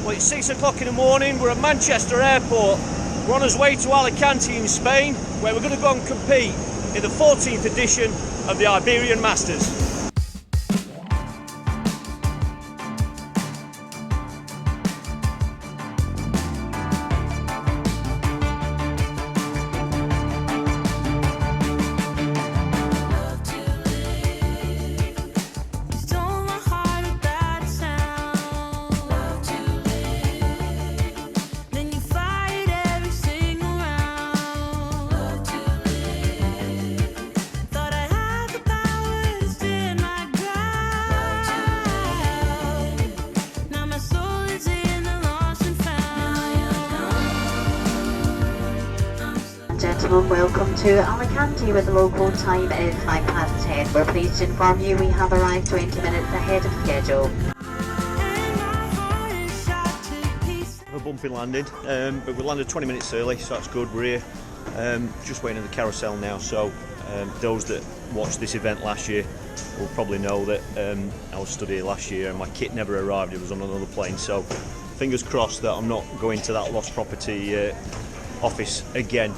Well, it's 6 o'clock in the morning, we're at Manchester Airport. We're on our way to Alicante in Spain, where we're going to go and compete in the 14th edition of the Iberian Masters. Gentlemen, welcome to Alicante with the local time is 10:05. We're pleased to inform you we have arrived 20 minutes ahead of schedule. A bumpy landing, but we landed 20 minutes early, so that's good. We're here, just waiting in the carousel now. So those that watched this event last year will probably know that I was stood here last year and my kit never arrived. It was on another plane, so fingers crossed that I'm not going to that lost property office again.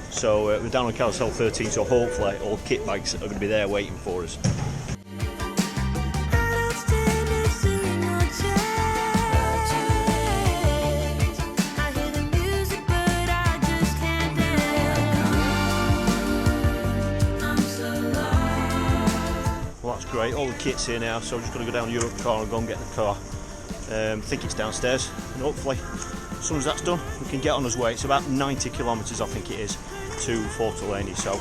So we're down on carousel 13, so hopefully all kit bags are going to be there waiting for us. Well, that's great, all the kit's here now, so I'm just going to go down Europe car and go and get the car. I think it's downstairs, and hopefully as soon as that's done we can get on our way. It's about 90 kilometres I think it is to Fortaleny, so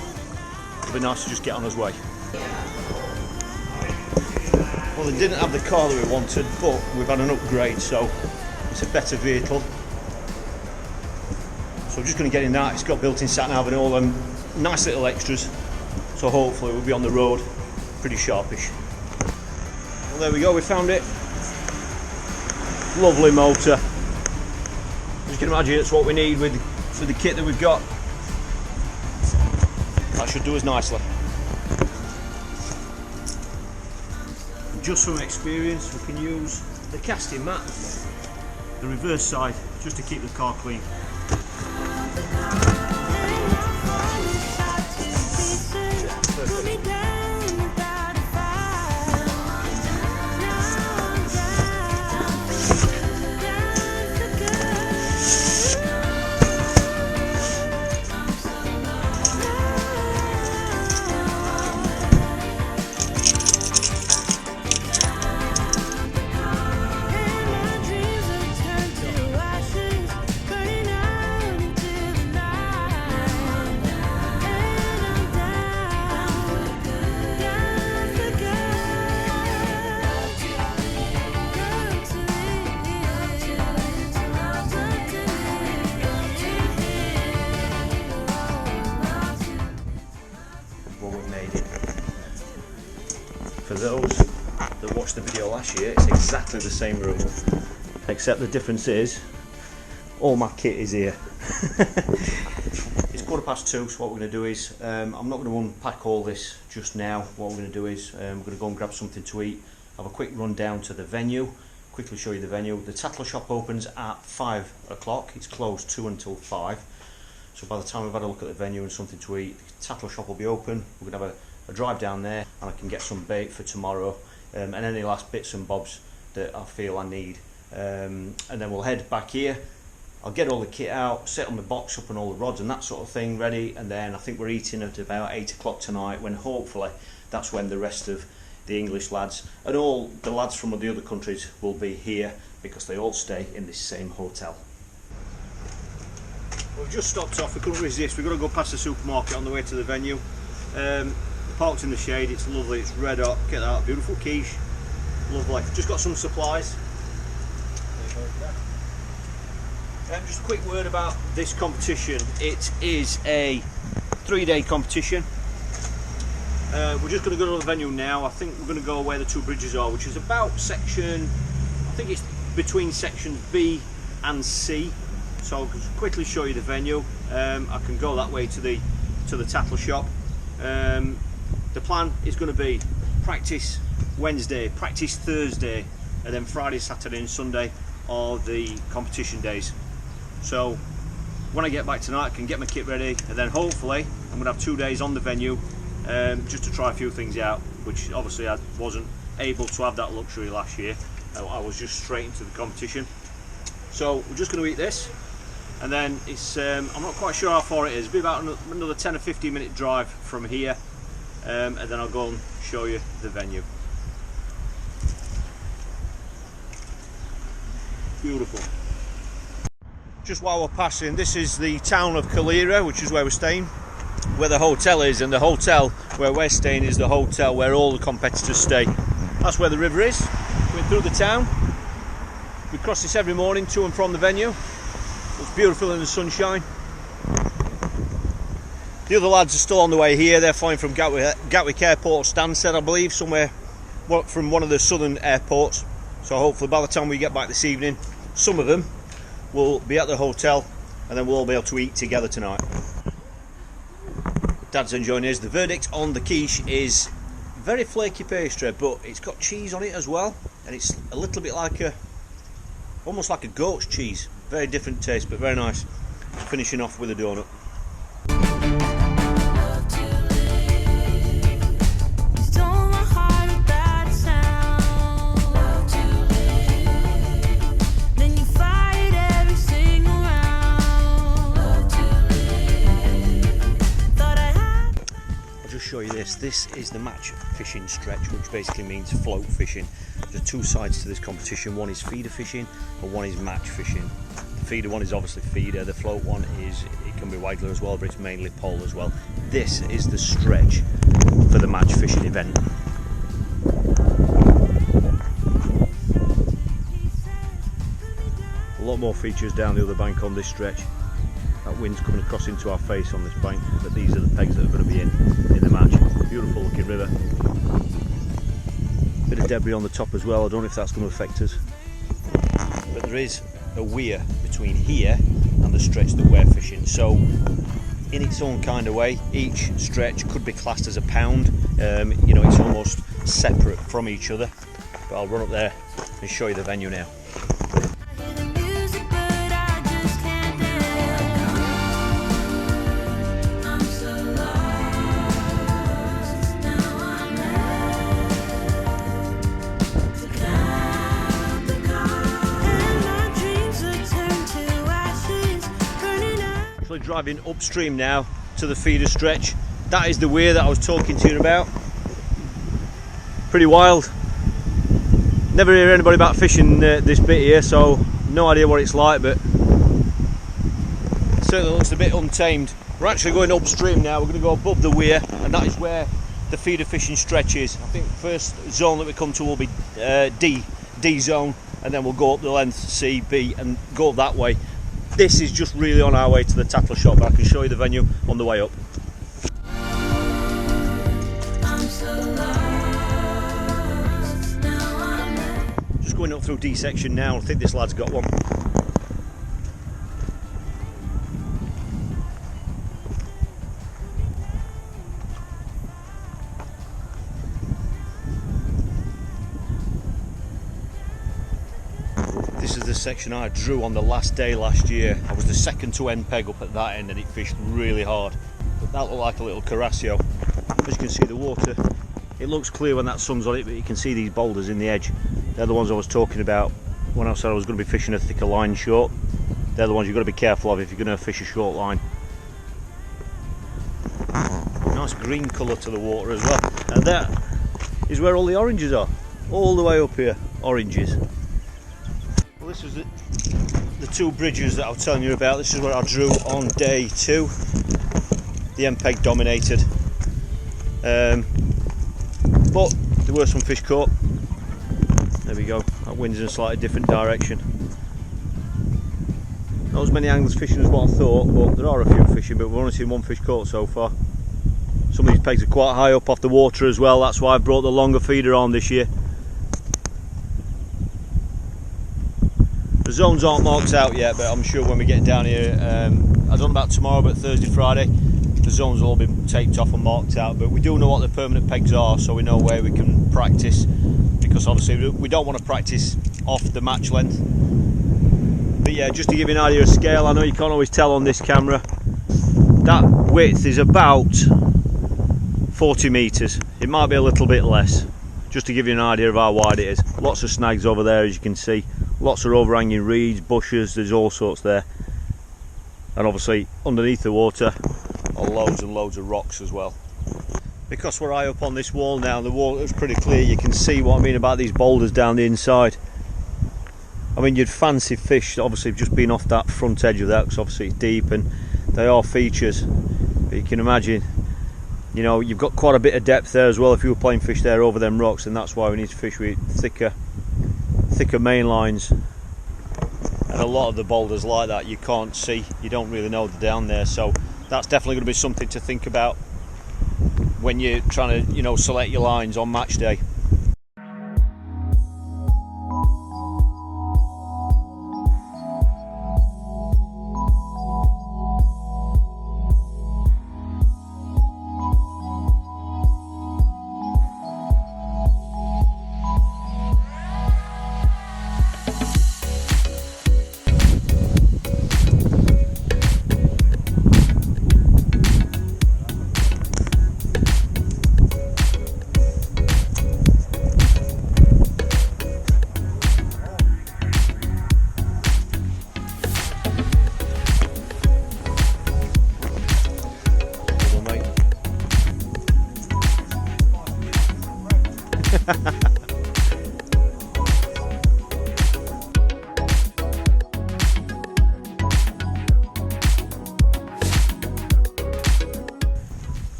it'll be nice to just get on our way. Well, they didn't have the car that we wanted, but we've had an upgrade, so it's a better vehicle. So we're just going to get in that. It's got built-in sat-nav and all them nice little extras, so hopefully we'll be on the road pretty sharpish. Well, there we go, we found it. Lovely motor. As you can imagine, it's what we need for the kit that we've got. That should do us nicely. Just from experience, we can use the casting mat, the reverse side, just to keep the car clean. For those that watched the video last year, it's exactly the same room, except the difference is all my kit is here. It's 2:15, so what we're going to do is, I'm not going to unpack all this just now. What we're going to do is, we're going to go and grab something to eat, have a quick run down to the venue, quickly show you the venue. The tattle shop opens at 5 o'clock, it's closed 2 until 5. So by the time we've had a look at the venue and something to eat, the tattle shop will be open. We're going to have a drive down there and I can get some bait for tomorrow, and any last bits and bobs that I feel I need, and then we'll head back here. I'll get all the kit out, set on the box up and all the rods and that sort of thing ready, and then I think we're eating at about 8 o'clock tonight, when hopefully that's when the rest of the English lads and all the lads from the other countries will be here, because they all stay in this same hotel. We've just stopped off, we couldn't resist, we've got to go past the supermarket on the way to the venue. Parked in the shade, it's lovely, it's red hot, get that, beautiful quiche, lovely. Just got some supplies. Just a quick word about this competition. It is a 3-day competition. We're just going to go to the venue now. I think we're going to go where the two bridges are, which is about section, I think it's between sections B and C. So I'll quickly show you the venue. I can go that way to the tattle shop. The plan is going to be practice Wednesday, practice Thursday, and then Friday, Saturday and Sunday are the competition days. So when I get back tonight, I can get my kit ready, and then hopefully I'm going to have 2 days on the venue just to try a few things out, which obviously I wasn't able to have that luxury last year. I was just straight into the competition. So we're just going to eat this, and then it's I'm not quite sure how far it is. It'll be about another 10 or 15 minute drive from here, and then I'll go and show you the venue. Beautiful. Just while we're passing, this is the town of Calera, which is where we're staying, where the hotel is, and the hotel where we're staying is the hotel where all the competitors stay. That's where the river is, going through the town. We cross this every morning to and from the venue. It's beautiful in the sunshine. The other lads are still on the way here. They're flying from Gatwick Airport, Stansted, I believe, somewhere from one of the southern airports. So hopefully by the time we get back this evening, some of them will be at the hotel, and then we'll all be able to eat together tonight. Dad's enjoying his. The verdict on the quiche is very flaky pastry, but it's got cheese on it as well, and it's a little bit like almost like a goat's cheese. Very different taste, but very nice. Finishing off with a donut. Show you this is the match fishing stretch, which basically means float fishing. There are two sides to this competition. One is feeder fishing and one is match fishing. The feeder one is obviously feeder, the float one is, it can be waggler as well, but it's mainly pole as well. This is the stretch for the match fishing event. A lot more features down the other bank on this stretch. That wind's coming across into our face on this bank, but these are the pegs that are going to be in the match. Beautiful looking river. Bit of debris on the top as well. I don't know if that's going to affect us. But there is a weir between here and the stretch that we're fishing. So in its own kind of way, each stretch could be classed as a pound. You know, it's almost separate from each other. But I'll run up there and show you the venue now. Driving upstream now to the feeder stretch. That is the weir that I was talking to you about. Pretty wild. Never hear anybody about fishing this bit here, so no idea what it's like, but it certainly looks a bit untamed. We're actually going upstream now. We're going to go above the weir, and that is where the feeder fishing stretch is. I think the first zone that we come to will be D zone, and then we'll go up the length C, B, and go that way. This is just really on our way to the tackle shop, but I can show you the venue on the way up. Just going up through D section now. I think this lad's got one. This is the section I drew on the last day last year. I was the second to end peg up at that end, and it fished really hard. But that looked like a little Carasio. As you can see, the water, it looks clear when that sun's on it, but you can see these boulders in the edge. They're the ones I was talking about when I said I was going to be fishing a thicker line short. They're the ones you've got to be careful of if you're going to fish a short line. Nice green colour to the water as well. And that is where all the oranges are. All the way up here, oranges. Well, this was the two bridges that I was telling you about. This is what I drew on day 2. The end peg dominated. But there were some fish caught. There we go. That wind's in a slightly different direction. Not as many anglers fishing as what I thought, but there are a few fishing, but we've only seen one fish caught so far. Some of these pegs are quite high up off the water as well. That's why I brought the longer feeder on this year. The zones aren't marked out yet, but I'm sure when we get down here, I don't know about tomorrow, but Thursday, Friday, the zones will all be taped off and marked out. But we do know what the permanent pegs are, so we know where we can practice, because obviously we don't want to practice off the match length. yeah, just to give you an idea of scale, I know you can't always tell on this camera, that width is about 40 metres. It might be a little bit less, just to give you an idea of how wide it is. Lots of snags over there, as you can see. Lots of overhanging reeds, bushes, there's all sorts there. And obviously underneath the water are loads and loads of rocks as well. Because we're high up on this wall now, the water is pretty clear, you can see what I mean about these boulders down the inside. I mean, you'd fancy fish obviously just being off that front edge of that, because obviously it's deep and they are features. But you can imagine, you know, you've got quite a bit of depth there as well if you were playing fish there over them rocks, and that's why we need to fish with thicker main lines. And a lot of the boulders like that you can't see, you don't really know they're down there, so that's definitely going to be something to think about when you're trying to, you know, select your lines on match day.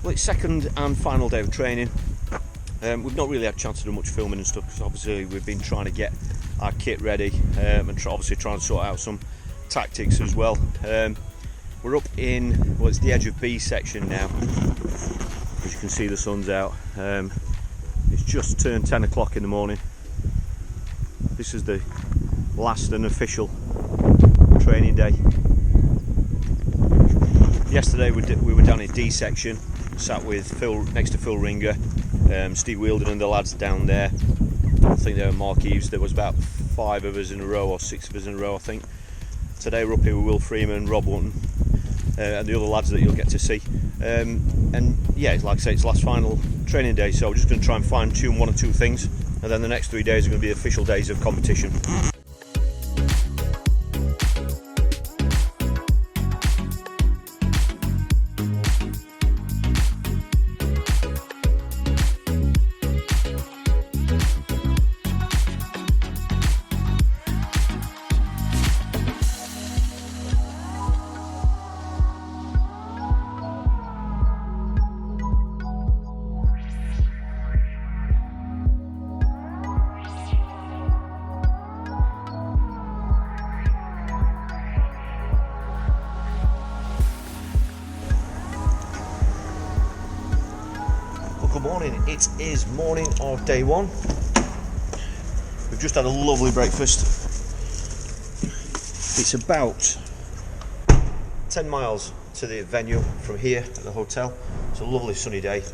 Well, it's second and final day of training. We've not really had a chance to do much filming and stuff, because obviously we've been trying to get our kit ready, and obviously trying to sort out some tactics as well. We're up in, well, it's the edge of B section now. As you can see, the sun's out. It's just turned 10 o'clock in the morning. This is the last and official training day. Yesterday we were down in D section, sat with Phil, next to Phil Ringer, Steve Wielden and the lads down there. I think they were Mark Eves. There was about 5 of us in a row, or 6 of us in a row, I think. Today we're up here with Will Freeman, Rob Wotton, and the other lads that you'll get to see. And yeah, like I say, it's last final training day, so we're just going to try and fine tune 1 or 2 things, and then the next 3 days are going to be official days of competition. Good morning, it is morning of day 1. We've just had a lovely breakfast. It's about 10 miles to the venue from here at the hotel. It's a lovely sunny day.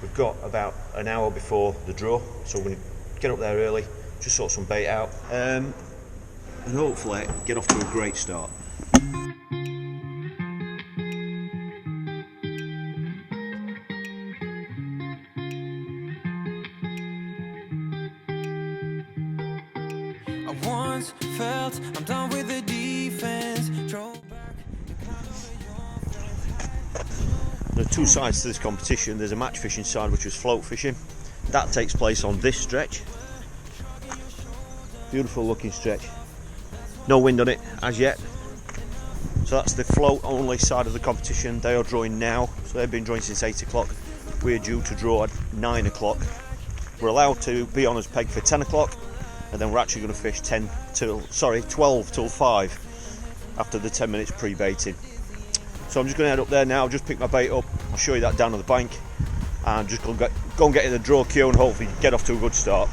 We've got about an hour before the draw, so we're going to get up there early, just sort some bait out, and hopefully get off to a great start. I once felt I'm done with the defense. There are 2 sides to this competition. There's a match fishing side, which is float fishing. That takes place on this stretch. Beautiful looking stretch. No wind on it as yet. So that's the float only side of the competition. They are drawing now, so they've been drawing since 8 o'clock. We're due to draw at 9 o'clock. We're allowed to be on as peg for 10 o'clock, and then we're actually going to fish 12 till 5 after the 10 minutes pre-baiting. So I'm just going to head up there now, just pick my bait up. I'll show you that down on the bank, and just go and get in the draw queue and hopefully get off to a good start.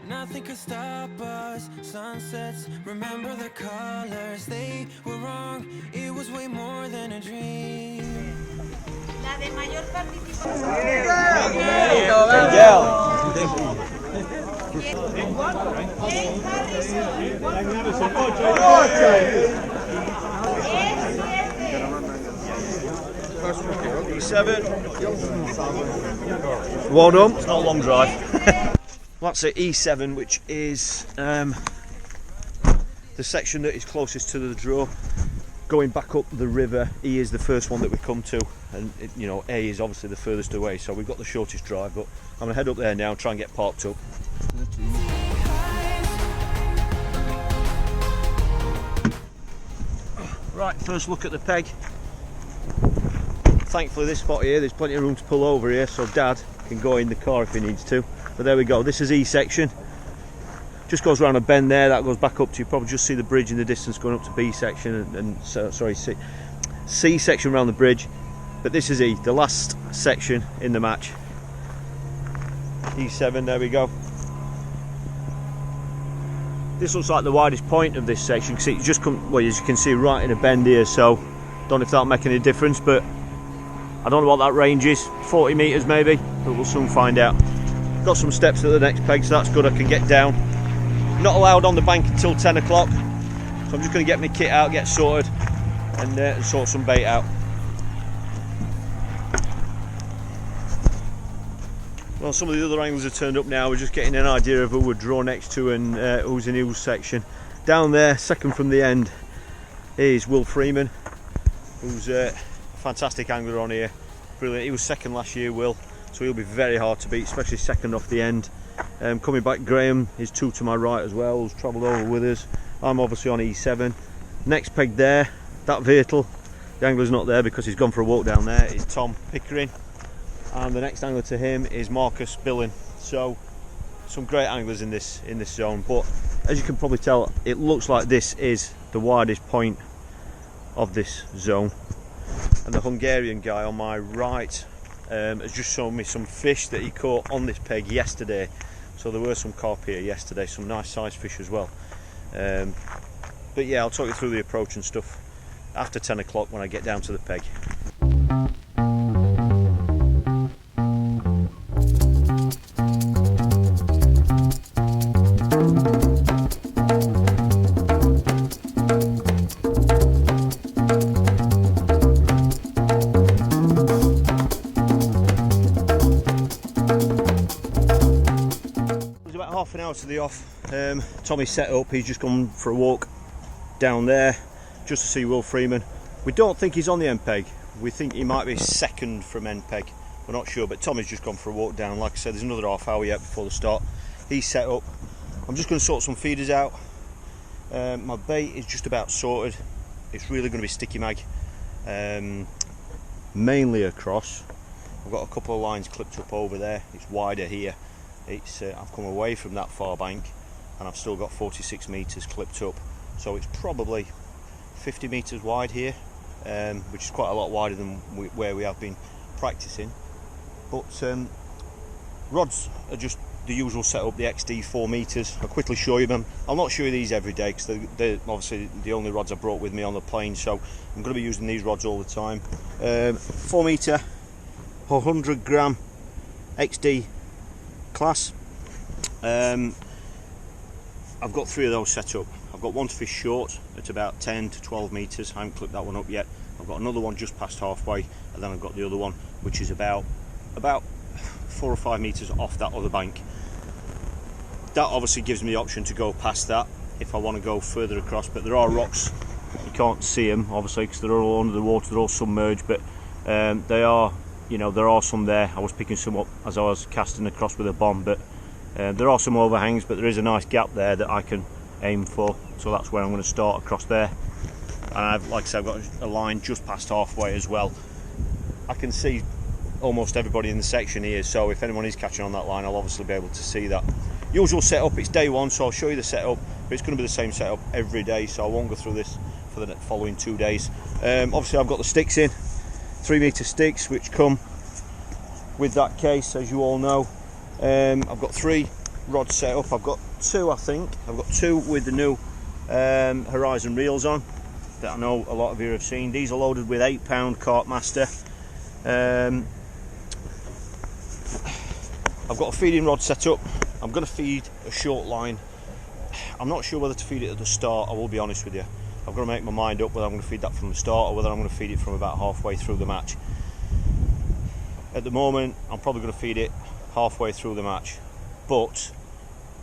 Nothing could stop us. sunsets. Remember the colors, they were wrong. It was way more than a dream. La de mayor participación. E7. Well done. It's not a long drive. Well, that's at E7, which is the section that is closest to the draw. Going back up the river, E is the first one that we come to, and you know, A is obviously the furthest away, so we've got the shortest drive. But I'm gonna head up there now and try and get parked up. Right, first look at the peg. Thankfully this spot here, there's plenty of room to pull over here, so Dad can go in the car if he needs to. But there we go, this is E section. Just goes around a bend there, that goes back up to, you probably just see the bridge in the distance going up to B section and sorry, C section around the bridge. But this is E, the last section in the match. E7, there we go. This looks like the widest point of this section because it just comes, well, as you can see, right in a bend here, so don't know if that'll make any difference, but I don't know what that range is, 40 metres maybe, but we'll soon find out. Got some steps at the next peg, so that's good, I can get down. Not allowed on the bank until 10 o'clock, so I'm just going to get my kit out, get sorted, and sort some bait out. Well, some of the other angles have turned up now. We're just getting an idea of who we'd draw next to and who's in whose section. Down there, second from the end, is Will Freeman, who's a fantastic angler on here. Brilliant. He was second last year, Will, so he'll be very hard to beat, especially second off the end. Coming back, Graham is two to my right as well, who's travelled over with us. I'm obviously on E7. Next peg there, that Virtle, the angler's not there because he's gone for a walk down there, is Tom Pickering. And the next angler to him is Marcus Billen. So some great anglers in this zone, but as you can probably tell, it looks like this is the widest point of this zone. And the Hungarian guy on my right has just shown me some fish that he caught on this peg yesterday. So there were some carp here yesterday, some nice sized fish as well. But yeah, I'll talk you through the approach and stuff after 10 o'clock when I get down to the peg. Half an hour to the off. Tommy's set up, he's just gone for a walk down there just to see Will Freeman. We don't think he's on the end peg, we think he might be second from end peg, we're not sure, but Tommy's just gone for a walk down. Like I said, there's another half hour yet before the start. He's set up. I'm just going to sort some feeders out. My bait is just about sorted. It's really going to be sticky mag, mainly across. I've got a couple of lines clipped up over there, it's wider here. I've come away from that far bank and I've still got 46 metres clipped up, so it's probably 50 metres wide here, which is quite a lot wider than where we have been practicing. But rods are just the usual setup, the XD 4 metres. I'll quickly show you them. I'll not show you these every day because they're obviously the only rods I brought with me on the plane, so I'm going to be using these rods all the time. 4 metre, 100 gram XD class. I've got 3 of those set up. I've got one to fish short at about 10 to 12 metres. I haven't clipped that one up yet. I've got another one just past halfway, and then I've got the other one which is about 4 or 5 metres off that other bank. That obviously gives me the option to go past that if I want to go further across, but there are rocks, you can't see them obviously because they're all under the water, they're all submerged, but they are, you know, there are some there. I was picking some up as I was casting across with a bomb, but there are some overhangs, but there is a nice gap there that I can aim for, so that's where I'm going to start, across there. And like I said, I've got a line just past halfway as well. I can see almost everybody in the section here, so if anyone is catching on that line, I'll obviously be able to see that. Usual setup, it's day one, so I'll show you the setup, but it's going to be the same setup every day, so I won't go through this for the following 2 days. Obviously I've got the sticks in, 3 metre sticks, which come with that case, as you all know. I've got 3 rod set up. I've got two, I think. I've got two with the new Horizon reels on that I know a lot of you have seen. These are loaded with 8-pound Carp Master. I've got a feeding rod set up. I'm going to feed a short line. I'm not sure whether to feed it at the start, I will be honest with you. I've got to make my mind up whether I'm going to feed that from the start or whether I'm going to feed it from about halfway through the match. At the moment, I'm probably going to feed it halfway through the match, but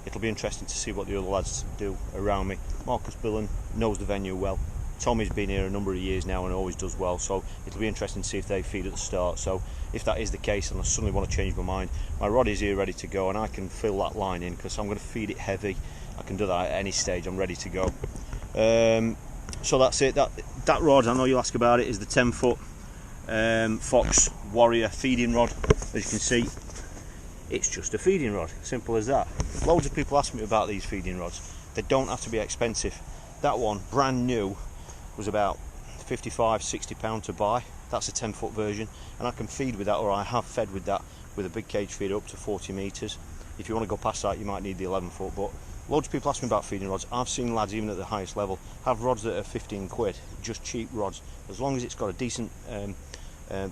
it'll be interesting to see what the other lads do around me. Marcus Billen knows the venue well. Tommy's been here a number of years now and always does well, so it'll be interesting to see if they feed at the start. So if that is the case and I suddenly want to change my mind, my rod is here ready to go and I can fill that line in because I'm going to feed it heavy. I can do that at any stage. I'm ready to go. So that's it. That rod, I know you'll ask about it, is the 10-foot Fox Warrior feeding rod. As you can see, it's just a feeding rod, simple as that. Loads of people ask me about these feeding rods. They don't have to be expensive. That one, brand new, was about £55–60 to buy. That's a 10-foot version, and I can feed with that, or I have fed with that, with a big cage feeder up to 40 metres. If you want to go past that, you might need the 11-foot, but loads of people ask me about feeding rods. I've seen lads, even at the highest level, have rods that are 15 quid, just cheap rods. As long as it's got a decent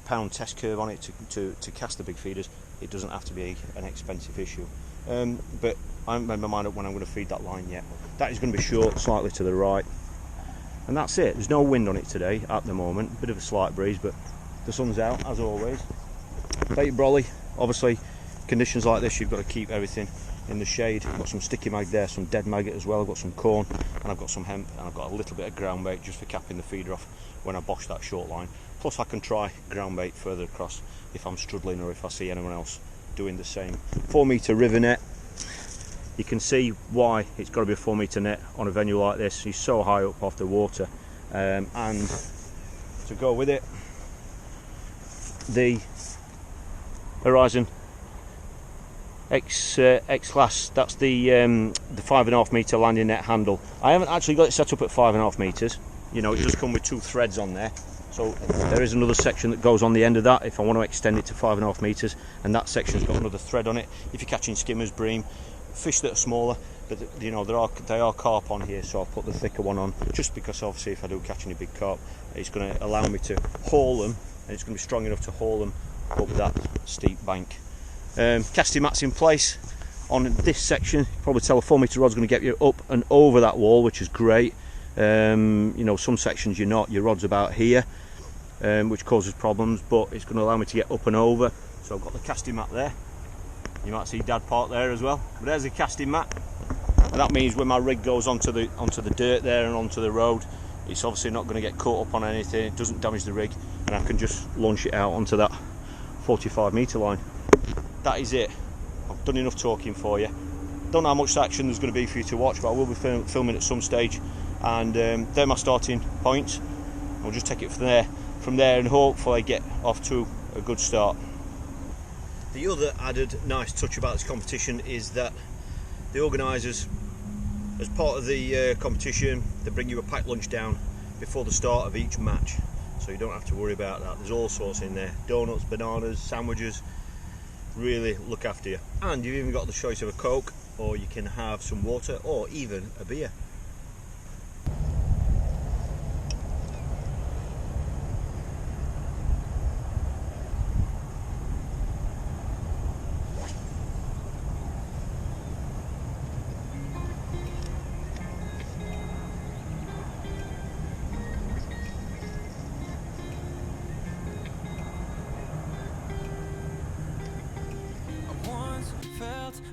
pound test curve on it to cast the big feeders, it doesn't have to be an expensive issue. But I haven't made my mind up when I'm going to feed that line yet. That is going to be short, slightly to the right. And that's it. There's no wind on it today at the moment. Bit of a slight breeze, but the sun's out as always. Bait brolly, obviously, conditions like this, you've got to keep everything in the shade. I've got some sticky mag there, some dead maggot as well. I've got some corn, and I've got some hemp, and I've got a little bit of ground bait just for capping the feeder off when I bosh that short line. Plus I can try ground bait further across if I'm struggling or if I see anyone else doing the same. 4 metre river net. You can see why it's got to be a 4 metre net on a venue like this. He's so high up off the water, and to go with it, the Horizon X-Class, that's the 5.5 metre landing net handle. I haven't actually got it set up at 5.5 metres. You know, it does come with 2 threads on there, so there is another section that goes on the end of that if I want to extend it to 5.5 metres, and that section's got another thread on it. If you're catching skimmers, bream, fish that are smaller, but you know they are carp on here, so I'll put the thicker one on just because obviously if I do catch any big carp, it's going to allow me to haul them, and it's going to be strong enough to haul them up that steep bank. Casting mats in place on this section. You can probably tell a 4 metre rod's going to get you up and over that wall, which is great. You know, some sections you're not, your rod's about here, which causes problems, but it's going to allow me to get up and over. So I've got the casting mat there. You might see Dad park there as well, but there's a casting mat, and that means when my rig goes onto the dirt there and onto the road, it's obviously not going to get caught up on anything. It doesn't damage the rig, and I can just launch it out onto that 45 metre line. That is it. I've done enough talking for you. Don't know how much action there's going to be for you to watch, but I will be filming at some stage, and they're my starting points. I'll just take it from there and hopefully get off to a good start. The other added nice touch about this competition is that the organisers, as part of the competition, they bring you a packed lunch down before the start of each match, so you don't have to worry about that. There's all sorts in there: donuts, bananas, sandwiches. Really look after you, and you've even got the choice of a Coke, or you can have some water, or even a beer.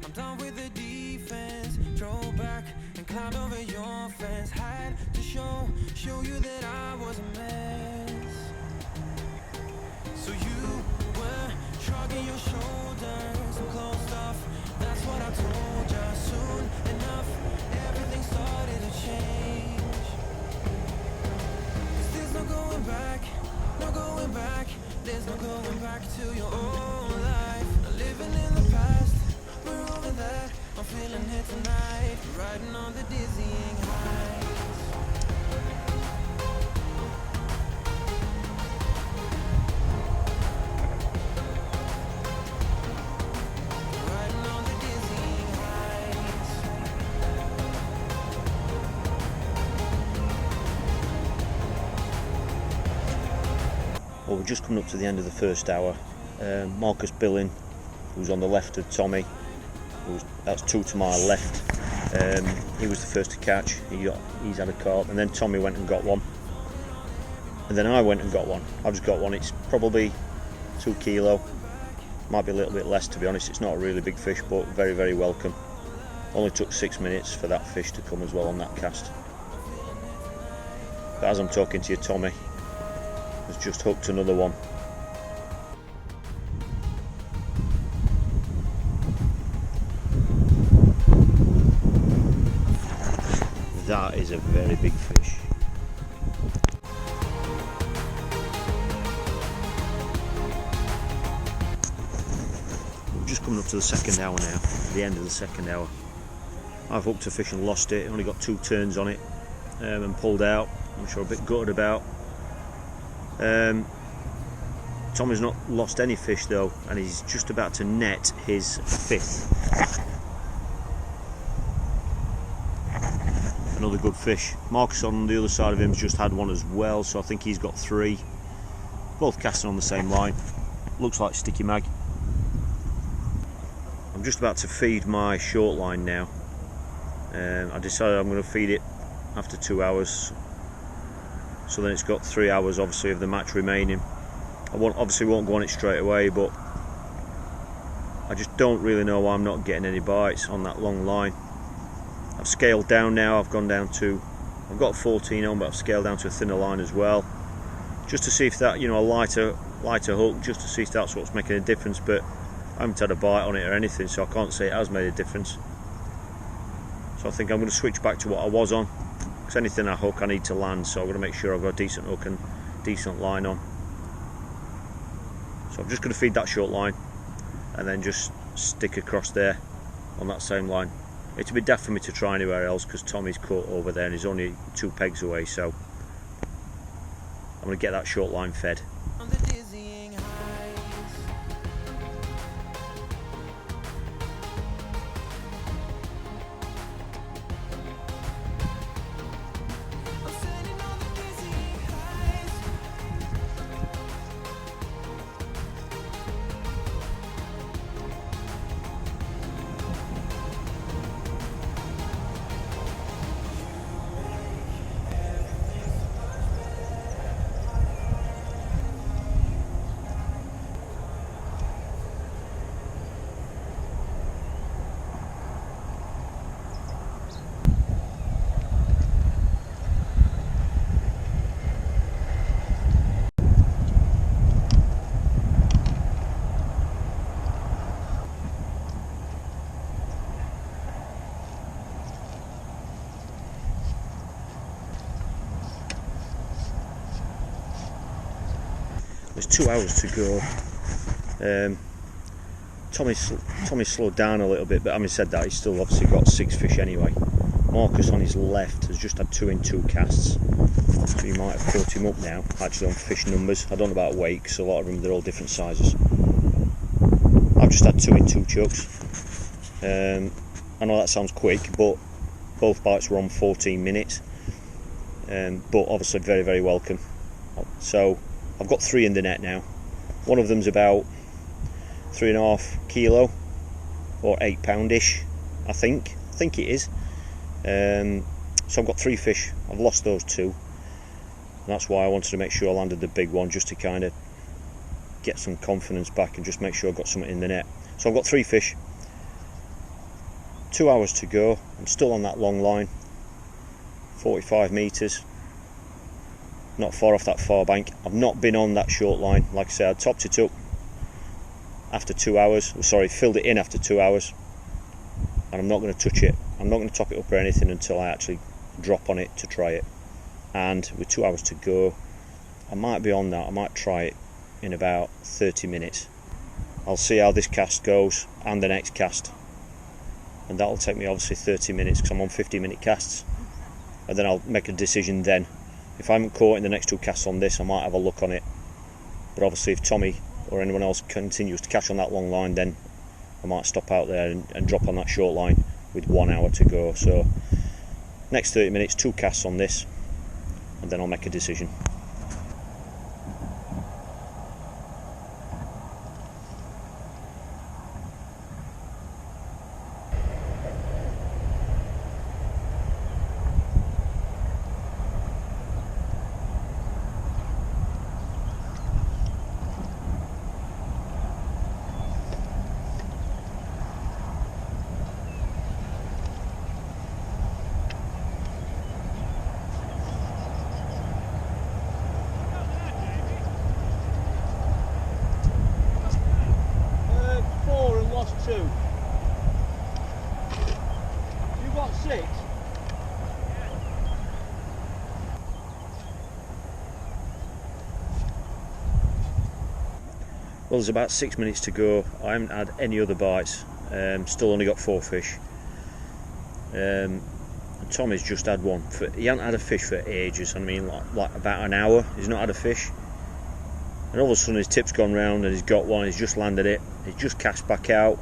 I'm done with the defense. Drove back and climbed over your fence. Had to show you that I was a mess. So you were shrugging your shoulders and closed off. That's what I told ya. Soon enough, everything started to change. 'Cause there's no going back, no going back. There's no going back to your old life. Not living in the past. That I'm feeling it tonight, riding on the dizzying heights. Riding on the dizzying heights. Well, we're just coming up to the end of the first hour. Marcus Billing, who's on the left of Tommy, that's 2 to my left. He was the first to catch. He's had a carp, and then Tommy went and got one, and then I went and got one. I just got one. It's probably 2 kilo, might be a little bit less, to be honest. It's not a really big fish, but very, very welcome. Only took 6 minutes for that fish to come as well on that cast. But as I'm talking to you, Tommy has just hooked another one. That is a very big fish. We're just coming up to the second hour now, the end of the second hour. I've hooked a fish and lost it, only got 2 turns on it and pulled out, which I'm a bit gutted about. Tommy's not lost any fish though, and he's just about to net his 5th. Another good fish. Marcus on the other side of him's just had one as well, so I think he's got 3. Both casting on the same line. Looks like sticky mag. I'm just about to feed my short line now. I decided I'm going to feed it after 2 hours, so then it's got 3 hours obviously of the match remaining. I obviously won't go on it straight away, but I just don't really know why I'm not getting any bites on that long line. I've scaled down now. I've got 14 on, but I've scaled down to a thinner line as well, just to see if that, a lighter hook, just to see if that's what's making a difference. But I haven't had a bite on it or anything, so I can't say it has made a difference. So I think I'm going to switch back to what I was on, because anything I hook I need to land, so I'm going to make sure I've got a decent hook and decent line on. So I'm just going to feed that short line and then just stick across there on that same line. It'd be daft for me to try anywhere else because Tommy's caught over there and he's only 2 pegs away, so I'm going to get that short line fed. There's 2 hours to go. Tommy slowed down a little bit, but having said that, he's still obviously got 6 fish anyway. Marcus on his left has just had 2 in 2 casts, so you might have caught him up now, actually on fish numbers. I don't know about weight, because a lot of them, they're all different sizes. I've just had 2 in 2 chucks. I know that sounds quick, but both bites were on 14 minutes. But obviously very, very welcome. So I've got 3 in the net now. One of them's about 3.5 kilo or 8 poundish, I think it is. So I've got 3 fish. I've lost those 2, and that's why I wanted to make sure I landed the big one, just to kind of get some confidence back and just make sure I've got something in the net. So I've got 3 fish, 2 hours to go. I'm still on that long line, 45 metres, not far off that far bank. I've not been on that short line. Like I said, I topped it up after 2 hours, filled it in after 2 hours, and I'm not going to touch it. I'm not going to top it up or anything until I actually drop on it to try it. And with 2 hours to go, I might be on that. I might try it in about 30 minutes. I'll see how this cast goes and the next cast, and that'll take me obviously 30 minutes because I'm on 50-minute casts, and then I'll make a decision then. If I haven't caught in the next 2 casts on this, I might have a look on it, but obviously if Tommy or anyone else continues to catch on that long line, then I might stop out there and drop on that short line with 1 hour to go. So next 30 minutes, 2 casts on this, and then I'll make a decision. Well, there's about 6 minutes to go. I haven't had any other bites. Still only got 4 fish. Tommy's just had one. He hasn't had a fish for ages. I mean, like about an hour. He's not had a fish. And all of a sudden his tip's gone round and he's got one. He's just landed it. He's just cast back out.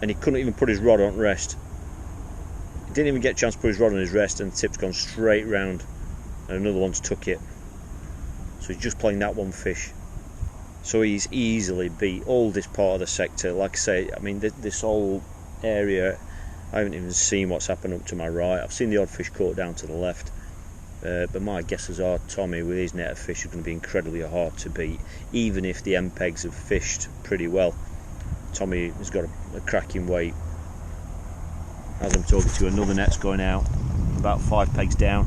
And he couldn't even put his rod on rest. He didn't even get a chance to put his rod on his rest, and the tip's gone straight round. And another one's took it. So he's just playing that one fish. So he's easily beat all this part of the sector. Like I say, I mean, this whole area, I haven't even seen what's happened up to my right. I've seen the odd fish caught down to the left. But my guesses are Tommy with his net of fish is going to be incredibly hard to beat, even if the end pegs have fished pretty well. Tommy has got a cracking weight. As I'm talking to you, another net's going out, about 5 pegs down.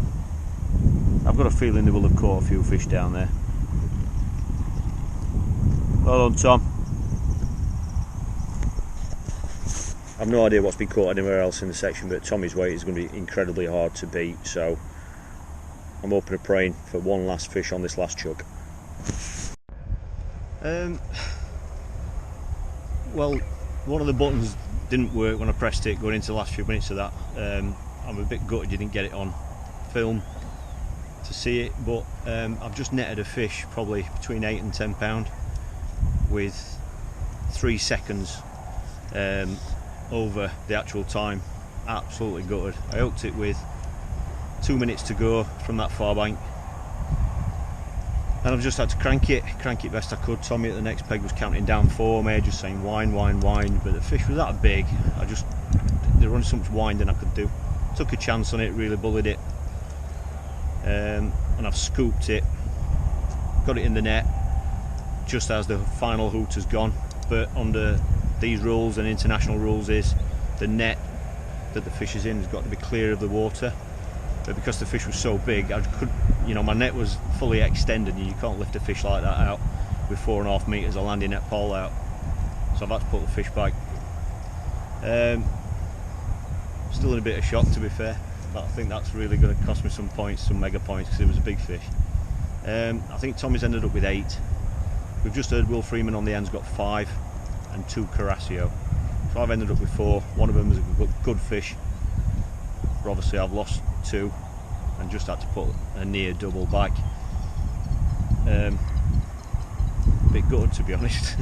I've got a feeling they will have caught a few fish down there. Well done, Tom. I've no idea what's been caught anywhere else in the section, but Tommy's weight is going to be incredibly hard to beat, so I'm hoping and praying for one last fish on this last chuck. Well, one of the buttons didn't work when I pressed it going into the last few minutes of that. I'm a bit gutted you didn't get it on film to see it, but I've just netted a fish probably between 8 and 10 pound with 3 seconds over the actual time. Absolutely gutted. I hooked it with 2 minutes to go from that far bank, and I've just had to crank it best I could. Tommy at the next peg was counting down for me, just saying whine, whine, whine, but the fish was that big, there was only so much winding I could do. Took a chance on it, really bullied it, and I've scooped it, got it in the net just as the final hoot has gone. But under these rules and international rules is the net that the fish is in has got to be clear of the water. But because the fish was so big, my net was fully extended, and you can't lift a fish like that out with 4.5 metres of landing net pole out. So I've had to put the fish back. Still in a bit of shock, to be fair, but I think that's really going to cost me some points, some mega points, because it was a big fish. I think Tommy's ended up with 8. We've just heard Will Freeman on the end's got 5 and 2 Carasio. So I've ended up with 4. One of them was a good fish. But obviously I've lost 2 and just had to put a near double back. A bit gutted, to be honest.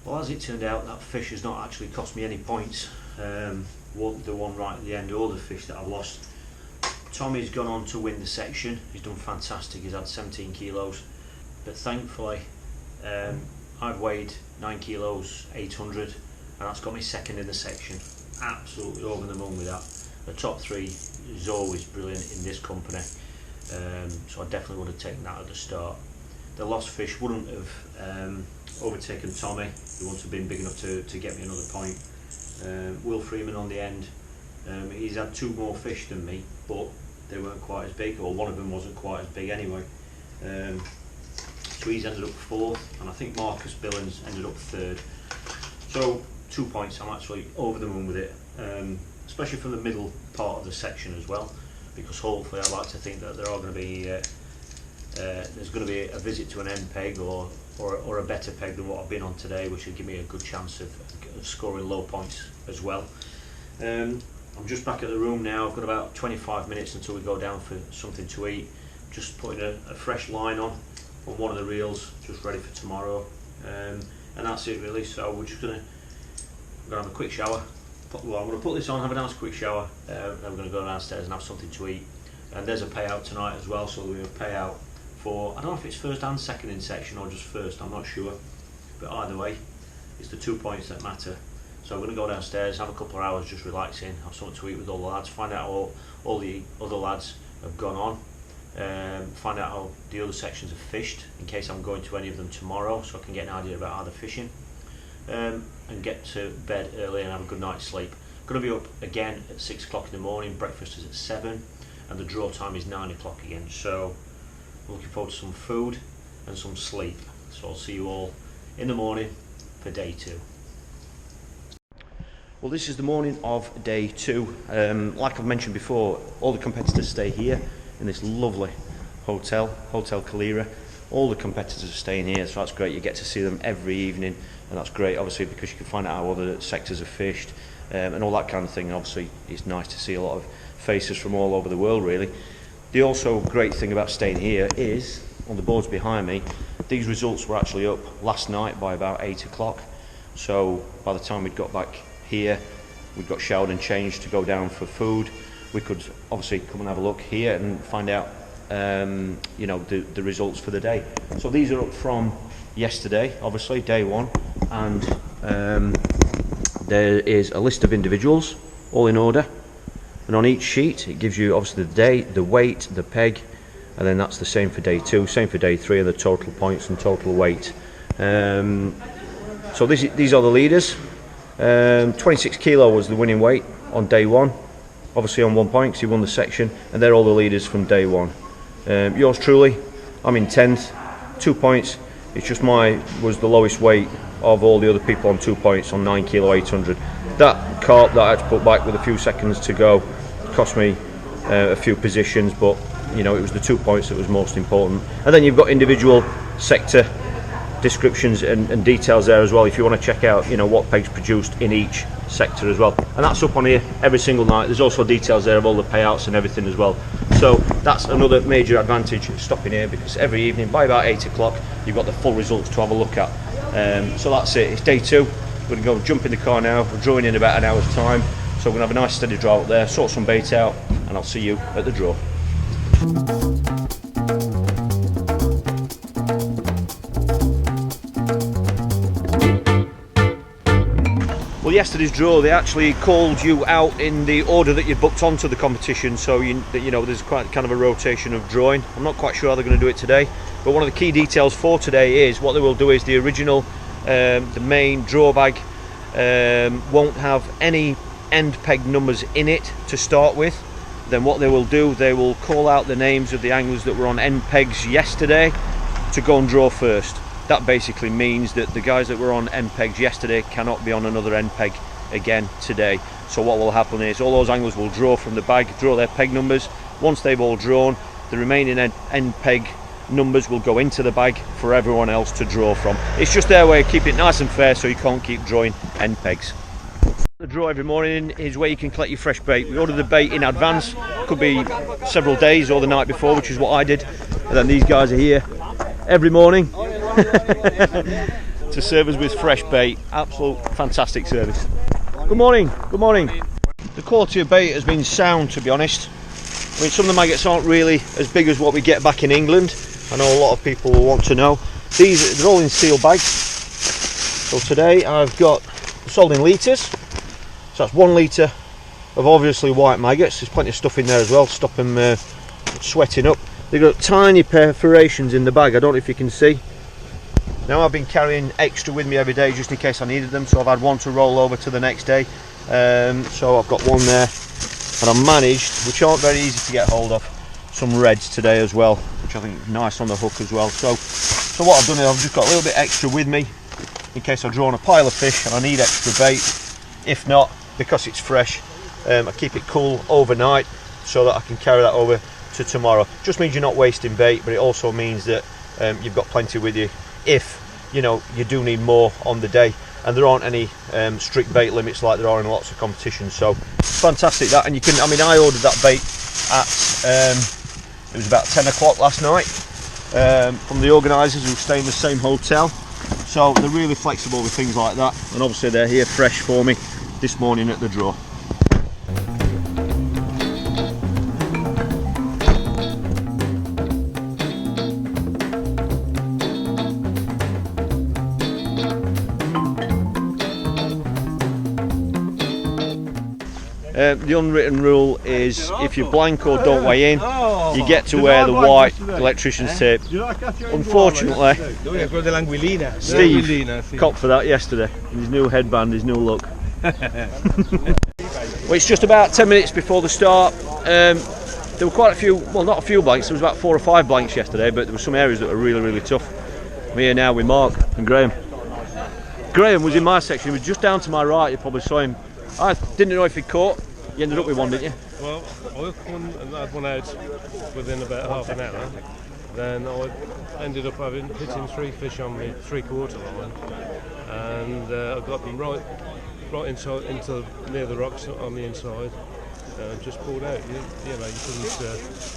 Well, as it turned out, that fish has not actually cost me any points. The one right at the end, or the fish that I've lost. Tommy's gone on to win the section. He's done fantastic. He's had 17 kilos, but thankfully I've weighed 9 kilos 800, and that's got me second in the section. Absolutely over the moon with that. The top 3 is always brilliant in this company, so I definitely would have taken that at the start. The lost fish wouldn't have overtaken Tommy. He wouldn't have been big enough to get me another point. Will Freeman on the end, he's had 2 more fish than me, but they weren't quite as big, or one of them wasn't quite as big anyway. So he's ended up 4th, and I think Marcus Billings ended up 3rd. So 2 points. I'm actually over the moon with it, especially for the middle part of the section as well, because hopefully I like to think that there are going to be there's going to be a visit to an end peg or a better peg than what I've been on today, which will give me a good chance of scoring low points as well. I'm just back at the room now. I've got about 25 minutes until we go down for something to eat. Just putting a fresh line on one of the reels, just ready for tomorrow, and that's it really. So we're just gonna have a quick shower. I'm going to put this on, have a nice quick shower, then we're going to go downstairs and have something to eat. And there's a payout tonight as well, so we're going to pay out for, I don't know if it's first and second in section or just first, I'm not sure, but either way it's the 2 points that matter. So we're going to go downstairs, have a couple of hours just relaxing, have something to eat with all the lads, find out how all the other lads have gone on, find out how the other sections have fished in case I'm going to any of them tomorrow, so I can get an idea about how they're fishing, and get to bed early and have a good night's sleep. Going to be up again at 6 o'clock in the morning. Breakfast is at 7, and the draw time is 9 o'clock again. So we're looking forward to some food and some sleep. So I'll see you all in the morning for day 2. Well, this is the morning of day 2. Like I've mentioned before, all the competitors stay here in this lovely hotel, Hotel Calera. All the competitors are staying here, so that's great. You get to see them every evening, and that's great, obviously, because you can find out how other sectors are fished and all that kind of thing. And obviously, it's nice to see a lot of faces from all over the world, really. The also great thing about staying here is, on the boards behind me, these results were actually up last night by about 8 o'clock. So by the time we'd got back here, we got showered and changed to go down for food. We could obviously come and have a look here and find out you know, the results for the day. So these are up from yesterday, obviously day 1, and there is a list of individuals all in order, and on each sheet it gives you obviously the day, the weight, the peg, and then that's the same for day 2, same for day 3, and the total points and total weight. So these are the leaders. 26 kilo was the winning weight on day 1, obviously on 1 point because he won the section, and they're all the leaders from day 1. Yours truly, I'm in 10th, 2 points. It's just was the lowest weight of all the other people on 2 points on 9 kilo 800. That carp that I had to put back with a few seconds to go cost me a few positions, but you know, it was the 2 points that was most important. And then you've got individual sector descriptions and details there as well, if you want to check out, you know, what pegs produced in each sector as well. And that's up on here every single night. There's also details there of all the payouts and everything as well. So that's another major advantage of stopping here, because every evening by about 8 o'clock you've got the full results to have a look at. So that's it, it's day 2. We're going to go jump in the car now. We're drawing in about an hour's time, so we're going to have a nice steady draw up there, sort some bait out, and I'll see you at the draw. Well, yesterday's draw, they actually called you out in the order that you booked onto the competition, so you know there's quite kind of a rotation of drawing. I'm not quite sure how they're going to do it today, but one of the key details for today is what they will do is the original, the main draw bag won't have any end peg numbers in it to start with. Then what they will do, they will call out the names of the anglers that were on end pegs yesterday to go and draw first. That basically means that the guys that were on end pegs yesterday cannot be on another end peg again today. So what will happen is all those anglers will draw from the bag, draw their peg numbers. Once they've all drawn, the remaining end peg numbers will go into the bag for everyone else to draw from. It's just their way of keeping it nice and fair, so you can't keep drawing end pegs. The draw every morning is where you can collect your fresh bait. We order the bait in advance, could be several days or the night before, which is what I did. And then these guys are here every morning to serve us with fresh bait. Absolute fantastic service. Good morning, good morning. The quality of bait has been sound, to be honest. I mean, some of the maggots aren't really as big as what we get back in England. I know a lot of people will want to know. They're all in steel bags. So today I've got sold in litres. So that's 1 litre of obviously white maggots. There's plenty of stuff in there as well, stop them sweating up. They've got tiny perforations in the bag, I don't know if you can see. Now I've been carrying extra with me every day just in case I needed them, so I've had one to roll over to the next day. So I've got one there, and I've managed, which aren't very easy to get hold of, some reds today as well, which I think is nice on the hook as well. So what I've done is I've just got a little bit extra with me in case I've drawn a pile of fish and I need extra bait. If not, because it's fresh, I keep it cool overnight so that I can carry that over to tomorrow. Just means you're not wasting bait, but it also means that you've got plenty with you if you know you do need more on the day, and there aren't any strict bait limits like there are in lots of competitions. So fantastic that. And you can, I mean, I ordered that bait at it was about 10 o'clock last night from the organisers who stay in the same hotel, so they're really flexible with things like that, and obviously they're here fresh for me this morning at the draw. The unwritten rule is if you're blank or don't weigh in, you get to wear the white electrician's tape. Unfortunately, Steve copped for that yesterday in his new headband, his new look. Well, it's just about 10 minutes before the start. There were quite a few, well, not a few blanks, there was about 4 or 5 blanks yesterday, but there were some areas that were really, really tough. I'm here now with Mark and Graham. Graham was in my section, he was just down to my right, you probably saw him. I didn't know if he'd caught. You ended up with one, didn't you? Well, I hooked one and I had one out within about half an hour. Then I ended up hitting 3 fish on the 3/4 line, and I got them right inside into near the rocks on the inside. Just pulled out. You know, you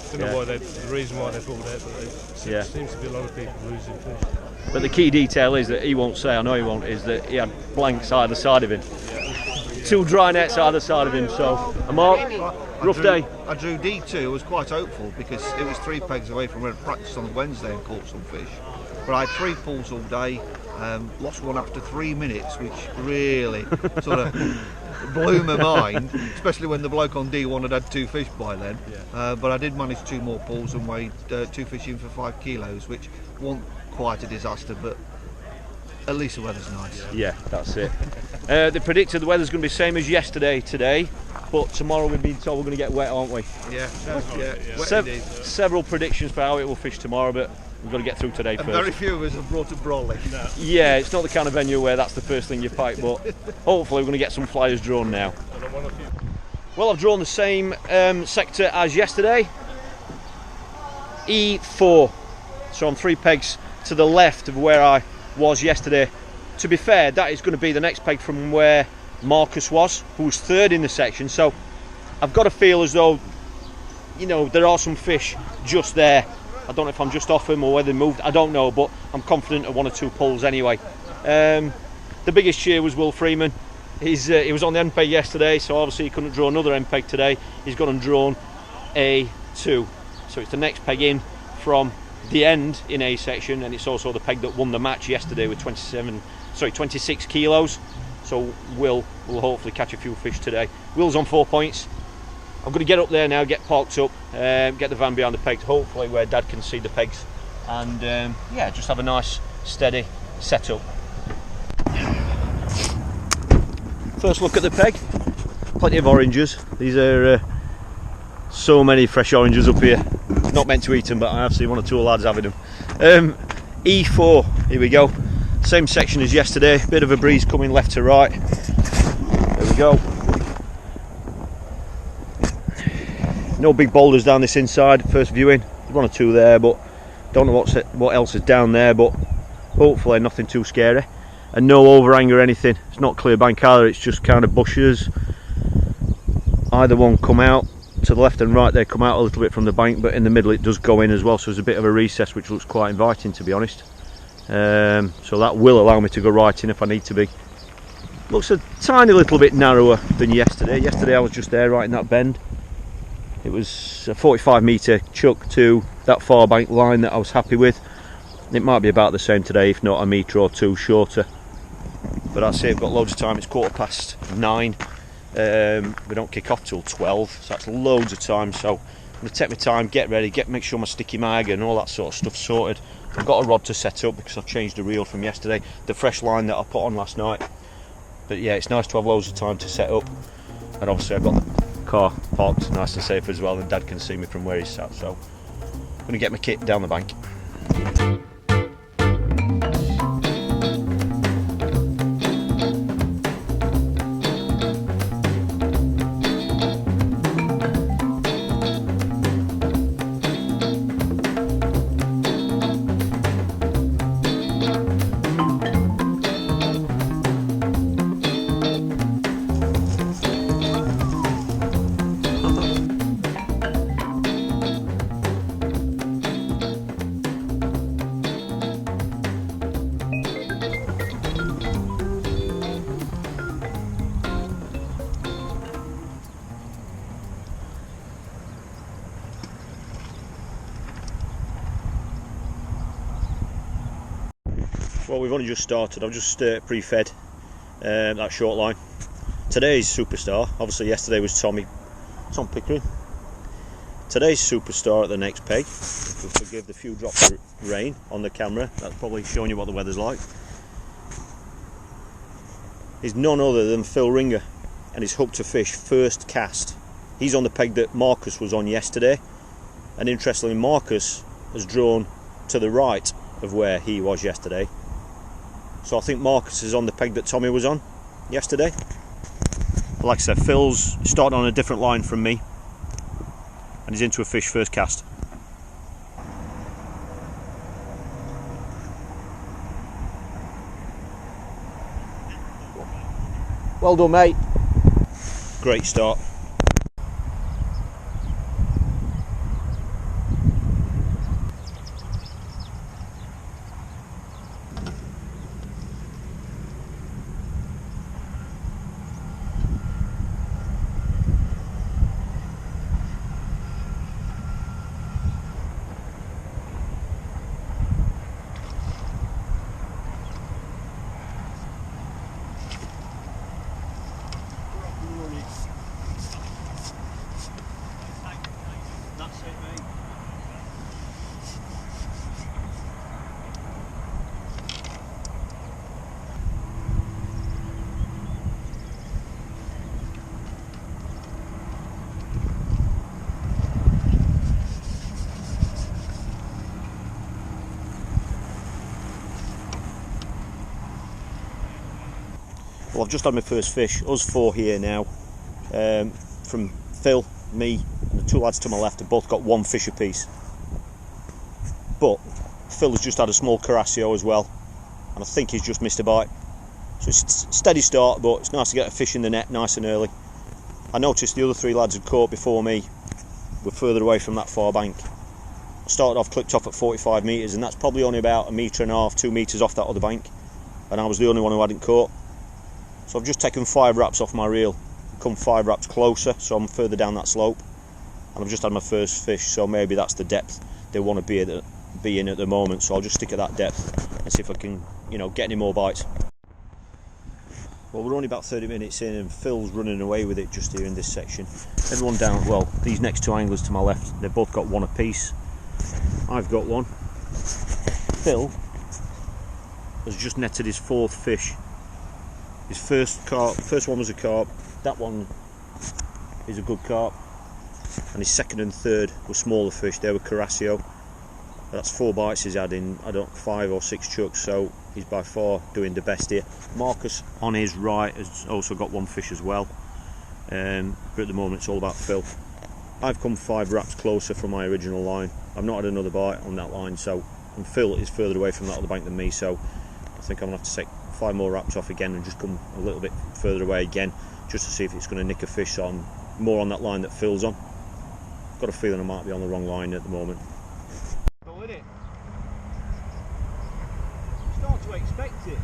couldn't know why the reason why they pulled out, but there seems to be a lot of people losing fish. But the key detail is that he won't say, I know he won't, is that he had blanks either side of him. 2 dry nets either side of him, so. And Mark, rough day. I drew D2, I was quite hopeful because it was 3 pegs away from where I practiced on Wednesday and caught some fish. But I had 3 pulls all day, lost one after 3 minutes, which really sort of blew my mind, especially when the bloke on D1 had 2 fish by then. But I did manage 2 more pulls and weighed 2 fish in for 5 kilos, which wasn't quite a disaster, but at least the weather's nice. Yeah, that's it. They predicted the weather's going to be the same as yesterday today, but tomorrow we've been told we're going to get wet, aren't we? Yeah, wet indeed. Several predictions for how it will fish tomorrow, but we've got to get through today first. Very few of us have brought a brolly. No. Yeah, it's not the kind of venue where that's the first thing you pipe, but hopefully we're going to get some flyers drawn now. Well, I've drawn the same sector as yesterday, E4, so I'm 3 pegs to the left of where I was yesterday. To be fair, that is going to be the next peg from where Marcus was, who was 3rd in the section, so I've got to feel as though, you know, there are some fish just there. I don't know if I'm just off him or whether they moved, I don't know, but I'm confident of 1 or 2 pulls anyway. The biggest cheer was Will Freeman. He was on the end peg yesterday, so obviously he couldn't draw another end peg today. He's got him drawn A2, so it's the next peg in from the end in A section, and it's also the peg that won the match yesterday with 26 kilos. So Will hopefully catch a few fish today. Will's on 4 points. I'm going to get up there now, get parked up, get the van behind the pegs, hopefully where Dad can see the pegs, and yeah, just have a nice steady setup. First look at the peg. Plenty of oranges. These are so many fresh oranges up here. Not meant to eat them, but I have seen 1 or 2 lads having them. E4, here we go. Same section as yesterday, bit of a breeze coming left to right. There we go. No big boulders down this inside, first viewing. There's 1 or 2 there, but don't know what else is down there, but hopefully nothing too scary. And no overhang or anything. It's not clear bank either, it's just kind of bushes. Either one come out. To the left and right they come out a little bit from the bank, but in the middle it does go in as well, so there's a bit of a recess which looks quite inviting, to be honest. So that will allow me to go right in if I need to be. Looks a tiny little bit narrower than yesterday. Yesterday I was just there right in that bend. It was a 45 metre chuck to that far bank line that I was happy with. It might be about the same today, if not a metre or 2 shorter. But that's it, I've got loads of time, it's 9:15. We don't kick off till 12, so that's loads of time, so I'm going to take my time, get ready, make sure my sticky mag and all that sort of stuff sorted. I've got a rod to set up because I've changed the reel from yesterday, the fresh line that I put on last night. But yeah, it's nice to have loads of time to set up, and obviously I've got the car parked nice and safe as well, and Dad can see me from where he's sat, so I'm going to get my kit down the bank. Well, we've only just started. I've just pre-fed that short line. Today's superstar, obviously yesterday was Tom Pickering. Today's superstar at the next peg, if we forgive the few drops of rain on the camera, that's probably showing you what the weather's like, is none other than Phil Ringer, and he's hooked a fish first cast. He's on the peg that Marcus was on yesterday, and interestingly Marcus has drawn to the right of where he was yesterday. So I think Marcus is on the peg that Tommy was on yesterday. But like I said, Phil's starting on a different line from me, and he's into a fish first cast. Well done, mate. Great start. Well, I've just had my first fish, us four here now, from Phil, me and the two lads to my left have both got one fish apiece. But Phil has just had a small Carasio as well, and I think he's just missed a bite. So it's a steady start, but it's nice to get a fish in the net nice and early. I noticed the other three lads had caught before me were further away from that far bank. I started off, clicked off at 45 metres, and that's probably only about 1.5 metres, 2 metres off that other bank, and I was the only one who hadn't caught. So I've just taken 5 wraps off my reel, come 5 wraps closer, so I'm further down that slope, and I've just had my first fish, so maybe that's the depth they want to be in at the moment. So I'll just stick at that depth and see if I can, get any more bites. Well, we're only about 30 minutes in, and Phil's running away with it just here in this section. Everyone down, well, these next two anglers to my left, they've both got one apiece. I've got one. Phil has just netted his 4th fish. His first one was a carp, that one is a good carp, and his second and third were smaller fish, they were Carasio. That's 4 bites he's had in, 5 or 6 chucks, so he's by far doing the best here. Marcus on his right has also got one fish as well, but at the moment it's all about Phil. I've come 5 wraps closer from my original line. I've not had another bite on that line, and Phil is further away from that other bank than me, so I think I'm going to have to take 5 more wraps off again and just come a little bit further away again, just to see if it's going to nick a fish on more on that line that Phil's on. Got a feeling I might be on the wrong line at the moment. Start to expect it.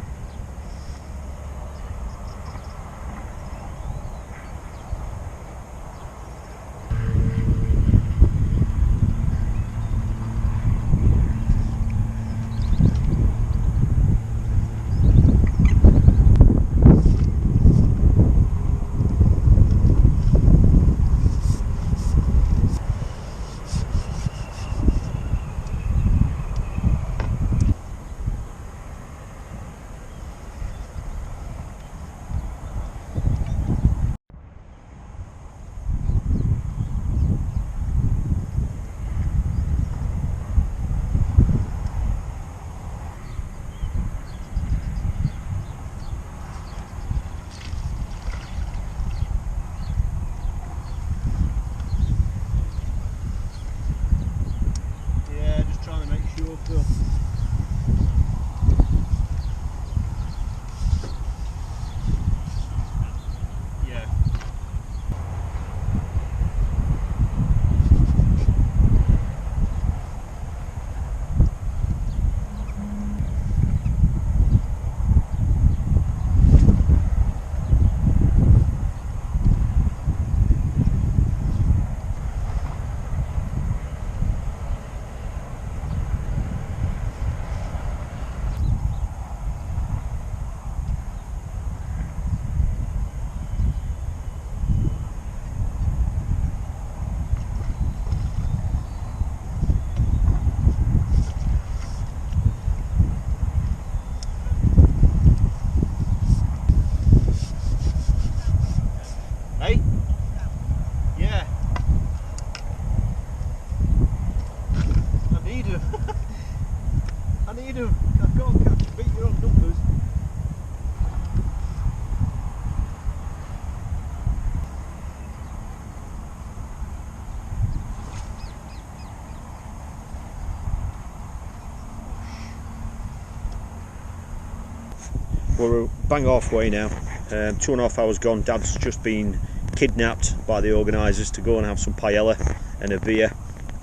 We're bang halfway now. 2.5 hours gone. Dad's just been kidnapped by the organisers to go and have some paella and a beer,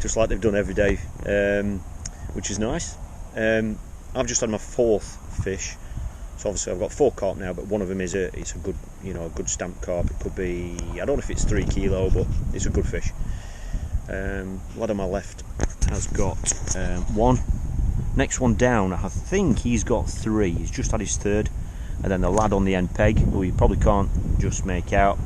just like they've done every day, which is nice. I've just had my 4th fish, so obviously I've got 4 carp now, but one of them is a good, a good stamp carp. It could be, I don't know if it's 3 kilo, but it's a good fish. Lad on my left has got 1. Next one down, I think he's got 3. He's just had his 3rd. And then the lad on the end peg, who you probably can't just make out,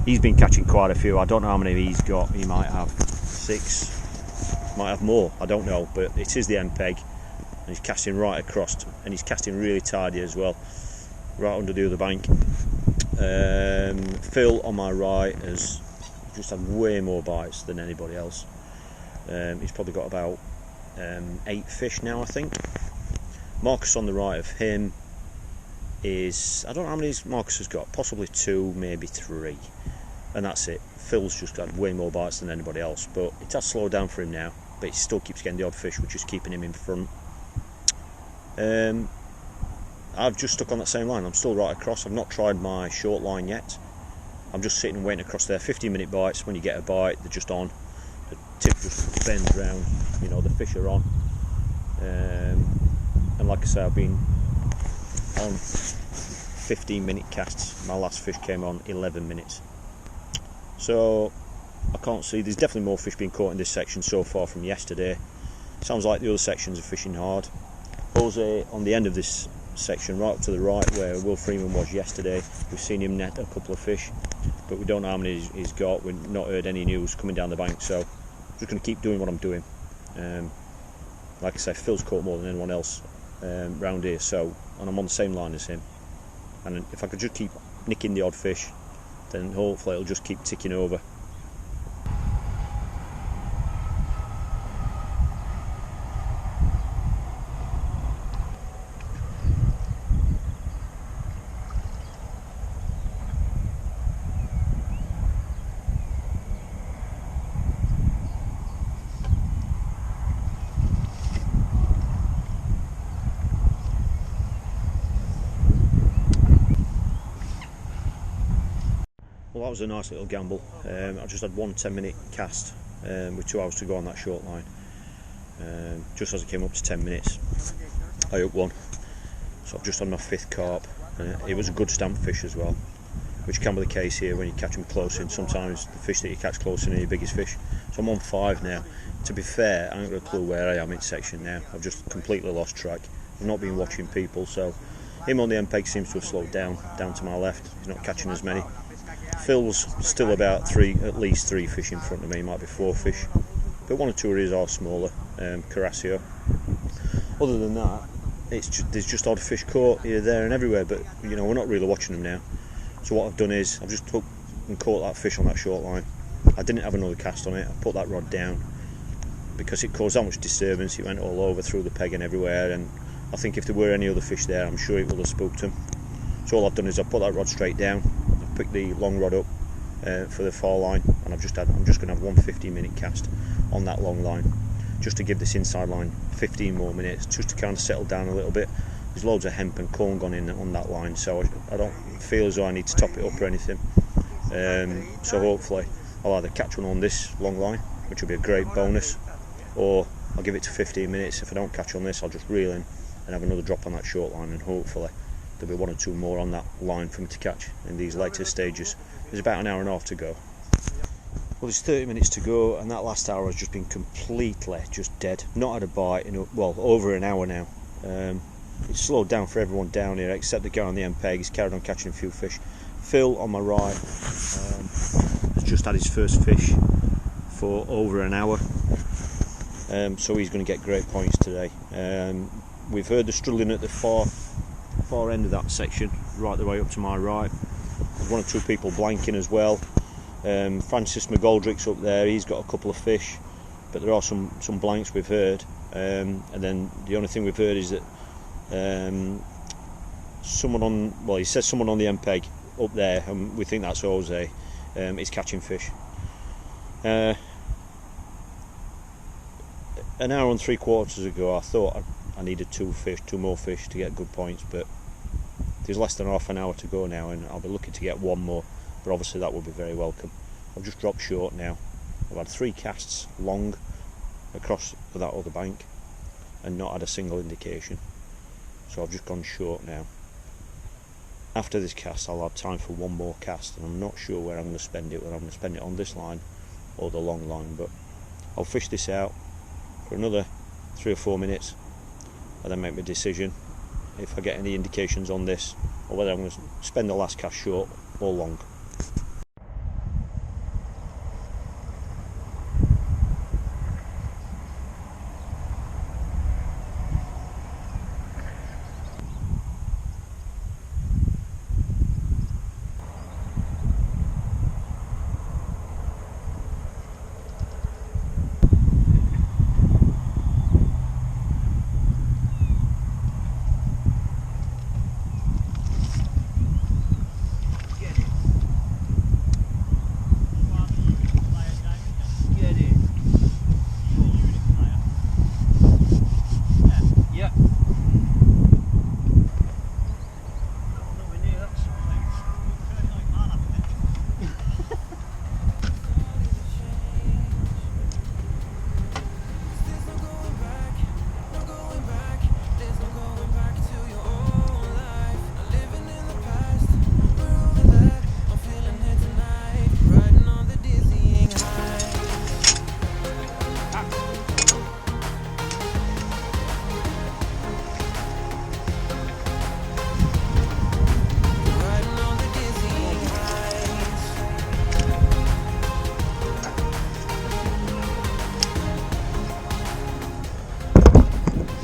he's been catching quite a few. I don't know how many he's got. He might have 6, might have more, I don't know, but it is the end peg, and he's casting right across, and he's casting really tidy as well, right under the other bank. Phil on my right has just had way more bites than anybody else. He's probably got about 8 fish now, I think. Marcus on the right of him is, I don't know how many Marcus has got, possibly 2, maybe 3, and that's it. Phil's just had way more bites than anybody else, but it has slowed down for him now, but he still keeps getting the odd fish, which is keeping him in front. I've just stuck on that same line. I'm still right across. I've not tried my short line yet. I'm just sitting and waiting across there. 15-minute bites. When you get a bite, they're just on. The tip just bends round, the fish are on. And like I say, I've been on 15-minute casts. My last fish came on 11 minutes. So I can't see, there's definitely more fish being caught in this section so far from yesterday. Sounds like the other sections are fishing hard. Jose on the end of this section, right up to the right where Will Freeman was yesterday, we've seen him net a couple of fish, but we don't know how many he's got. We've not heard any news coming down the bank, so I'm just going to keep doing what I'm doing. Like I say, Phil's caught more than anyone else round here, so, and I'm on the same line as him, and if I could just keep nicking the odd fish, then hopefully it'll just keep ticking over. Well, that was a nice little gamble. I just had one 10-minute cast with 2 hours to go on that short line. Just as it came up to 10 minutes, I hooked one. So I've just had my 5th carp. It was a good stamp fish as well, which can be the case here when you catch them close in. Sometimes the fish that you catch close in are your biggest fish. So I'm on 5 now. To be fair, I haven't got a clue where I am in section now. I've just completely lost track. I've not been watching people, so him on the end peg seems to have slowed down to my left. He's not catching as many. Phil's still about at least 3 fish in front of me, might be 4 fish, but 1 or 2 of these are smaller, Carasio. Other than that, there's just odd fish caught here, there and everywhere, but we're not really watching them now. So what I've done is, I've just took and caught that fish on that short line. I didn't have another cast on it. I put that rod down because it caused that much disturbance. It went all over through the peg and everywhere, and I think if there were any other fish there, I'm sure it would have spooked them. So all I've done is I've put that rod straight down, I've picked the long rod up for the far line, and I'm just going to have one 15-minute cast on that long line, just to give this inside line 15 more minutes, just to kind of settle down a little bit. There's loads of hemp and corn gone in on that line, so I don't feel as though I need to top it up or anything. So hopefully I'll either catch one on this long line, which will be a great bonus, or I'll give it to 15 minutes. If I don't catch on this, I'll just reel in and have another drop on that short line, and hopefully there'll be 1 or 2 more on that line for me to catch in these later stages. There's about an hour and a half to go. Well, there's 30 minutes to go, and that last hour has just been completely just dead. Not had a bite in over an hour now. It's slowed down for everyone down here except the guy on the end peg. He's carried on catching a few fish. Phil on my right has just had his first fish for over an hour, so he's going to get great points today. We've heard the struggling at the far end of that section, right the way up to my right. There's 1 or 2 people blanking as well. Francis McGoldrick's up there, he's got a couple of fish, but there are some blanks we've heard. And then the only thing we've heard is that someone on the end peg up there, and we think that's Jose, is catching fish. An hour and 3/4 ago I thought I needed 2 more fish to get good points, but there's less than half an hour to go now, and I'll be looking to get one more, but obviously that would be very welcome. I've just dropped short now. I've had 3 casts long across that other bank and not had a single indication, so I've just gone short now. After this cast I'll have time for one more cast, and I'm not sure where I'm going to spend it, whether I'm going to spend it on this line or the long line, but I'll fish this out for another 3 or 4 minutes and then make my decision if I get any indications on this, or whether I'm going to spend the last cast short or long.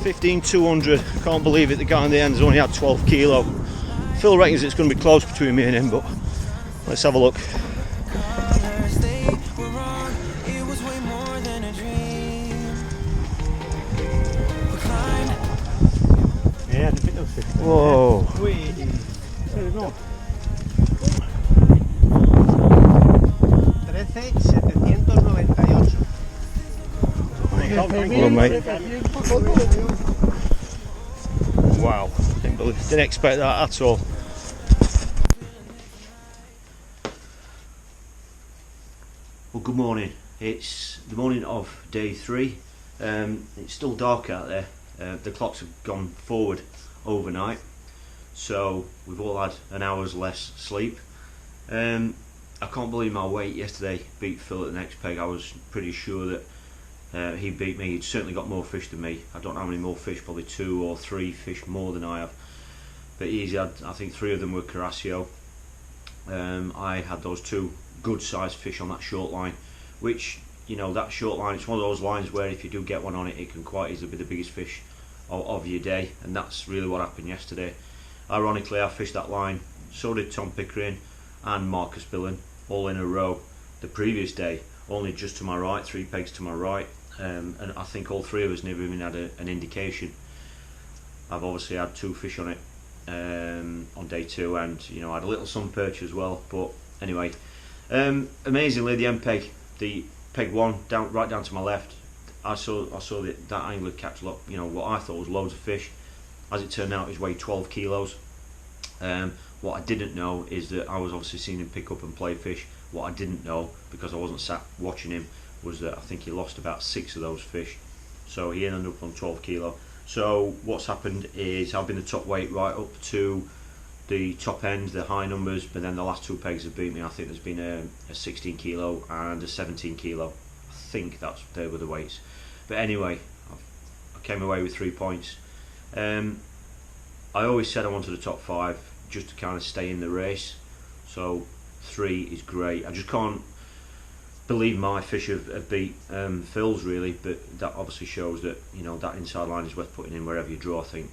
$15,200. Can't believe it, the guy in the end has only had 12 kilo. Phil reckons it's going to be close between me and him, but let's have a look. Whoa. 13,798. Well, mate. Wow, didn't expect that at all. Well, good morning. It's the morning of day 3. It's still dark out there. The clocks have gone forward overnight, so we've all had an hour's less sleep. I can't believe my weight yesterday beat Phil at the next peg. I was pretty sure that he beat me. He'd certainly got more fish than me. I don't know how many more fish, probably 2 or 3 fish more than I have. But he's had, I think 3 of them were Carasio. I had those 2 good sized fish on that short line, which, you know, that short line, it's one of those lines where if you do get one on it, it can quite easily be the biggest fish of your day, and that's really what happened yesterday. Ironically, I fished that line, so did Tom Pickering and Marcus Billen, all in a row the previous day, only just to my right, 3 pegs to my right, and I think all 3 of us never even had an indication. I've obviously had 2 fish on it on day 2, and you know, I had a little sun perch as well. But anyway, amazingly, the end peg, the peg 1 right down to my left, I saw that angler catch what I thought was loads of fish. As it turned out, it weighed 12 kilos. What I didn't know is that I was obviously seeing him pick up and play fish. What I didn't know, because I wasn't sat watching him, was that I think he lost about 6 of those fish. So he ended up on 12 kilo. So what's happened is I've been the top weight right up to the top end, the high numbers, but then the last 2 pegs have beat me. I think there's been a 16 kilo and a 17 kilo. I think they were the weights. But anyway, I came away with 3 points. I always said I wanted a top 5 just to kind of stay in the race. So 3 is great. I just can't believe my fish have beat Phil's really, but that obviously shows that, you know, that inside line is worth putting in wherever you draw. I think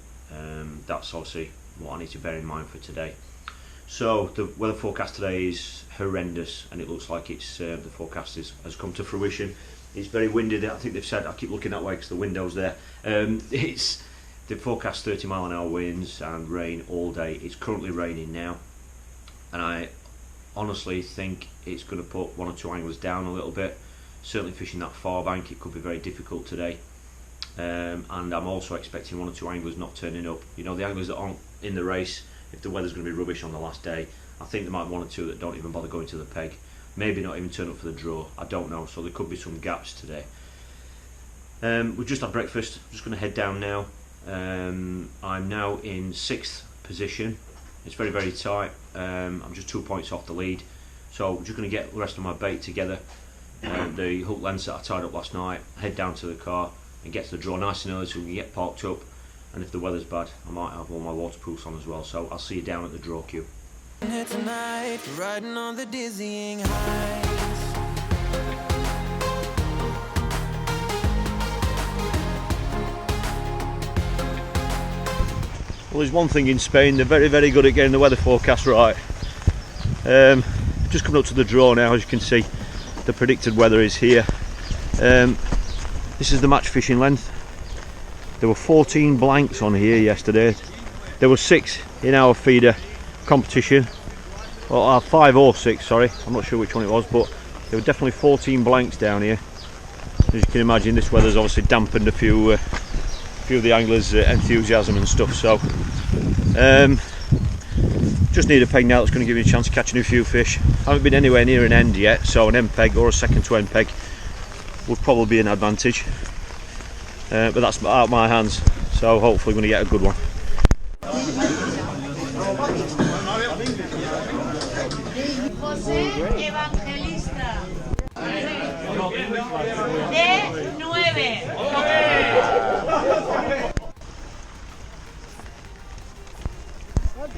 that's obviously what I need to bear in mind for today. So the weather forecast today is horrendous, and it looks like it's the forecast has come to fruition. It's very windy. I think they've said, I keep looking that way because the window's there. It's the forecast 30-mile-an-hour winds and rain all day. It's currently raining now, and I honestly think it's going to put 1 or 2 anglers down a little bit. Certainly fishing that far bank, it could be very difficult today. And I'm also expecting 1 or 2 anglers not turning up. You know, the anglers that aren't in the race if the weather's going to be rubbish on the last day. I think there might be 1 or 2 that don't even bother going to the peg, maybe not even turn up for the draw, I don't know, so there could be some gaps today. We've just had breakfast, I'm just going to head down now. I'm now in 6th position. It's very, very tight. I'm just 2 points off the lead, so I'm just going to get the rest of my bait together, the hook lengths that I tied up last night, head down to the car and get to the draw nice and early so we can get parked up, and if the weather's bad I might have all my waterproofs on as well, so I'll see you down at the draw queue. Here tonight, riding on the dizzying heights. Well, there's one thing in Spain, they're very, very good at getting the weather forecast right. Just coming up to the draw now, as you can see, the predicted weather is here. This is the match fishing length. There were 14 blanks on here yesterday. There were 6 in our feeder competition. Well, 5 or 6, sorry, I'm not sure which one it was, but there were definitely 14 blanks down here. As you can imagine, this weather's obviously dampened a few of the anglers' enthusiasm and stuff, so just need a peg now that's going to give me a chance of catching a few fish. I haven't been anywhere near an end yet, so an end peg or a second to end peg would probably be an advantage, but that's out of my hands, so hopefully we're going to get a good one. José Evangelista. De 9.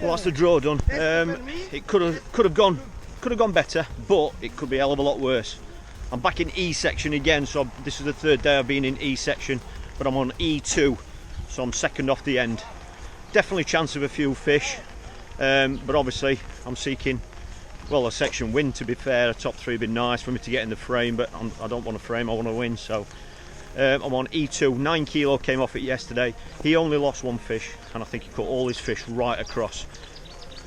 Well, that's the draw done. It could have gone better, but it could be a hell of a lot worse. I'm back in E section again, so this is the 3rd day I've been in E section, but I'm on E2, so I'm second off the end. Definitely chance of a few fish, but obviously I'm seeking, well, a section win, to be fair. A top 3 would be nice for me to get in the frame, but I don't want a frame, I want to win, so I'm on E2. 9 kilo came off it yesterday. He only lost 1 fish, and I think he caught all his fish right across.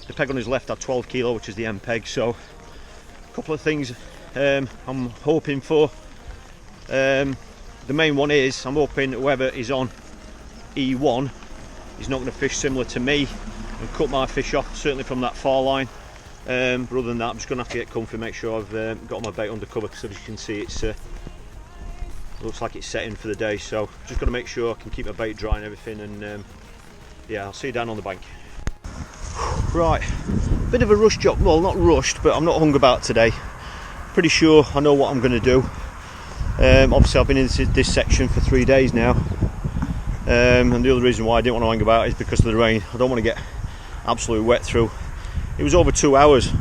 The peg on his left had 12 kilo, which is the end peg, so a couple of things I'm hoping for. The main one is, I'm hoping whoever is on E1 is not going to fish similar to me and cut my fish off, certainly from that far line. But other than that, I'm just going to have to get comfy, make sure I've got my bait under cover, because as you can see, it's looks like it's setting for the day, so just got to make sure I can keep my bait dry and everything, and yeah, I'll see you down on the bank. Right, bit of a rush job, well, not rushed, but I'm not hung about today. Pretty sure I know what I'm going to do. Obviously I've been in this section for 3 days now, and the other reason why I didn't want to hang about is because of the rain. I don't want to get absolutely wet through. It was over 2 hours.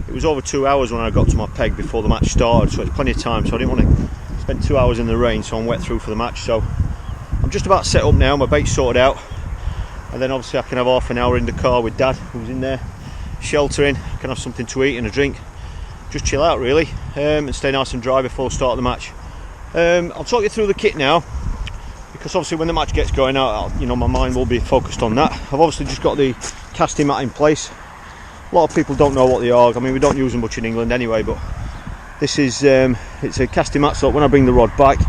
It was over 2 hours when I got to my peg before the match started, so it's plenty of time, so I didn't want to spend 2 hours in the rain, so I'm wet through for the match. So I'm just about set up now, my bait's sorted out, and then obviously I can have half an hour in the car with Dad, who's in there sheltering. I can have something to eat and a drink, just chill out really, and stay nice and dry before the start of the match. I'll talk you through the kit now, because obviously when the match gets going out, you know, my mind will be focused on that. I've obviously just got the casting mat in place. A lot of people don't know what they are. I mean, we don't use them much in England anyway, but this is it's a casting mat, so when I bring the rod back,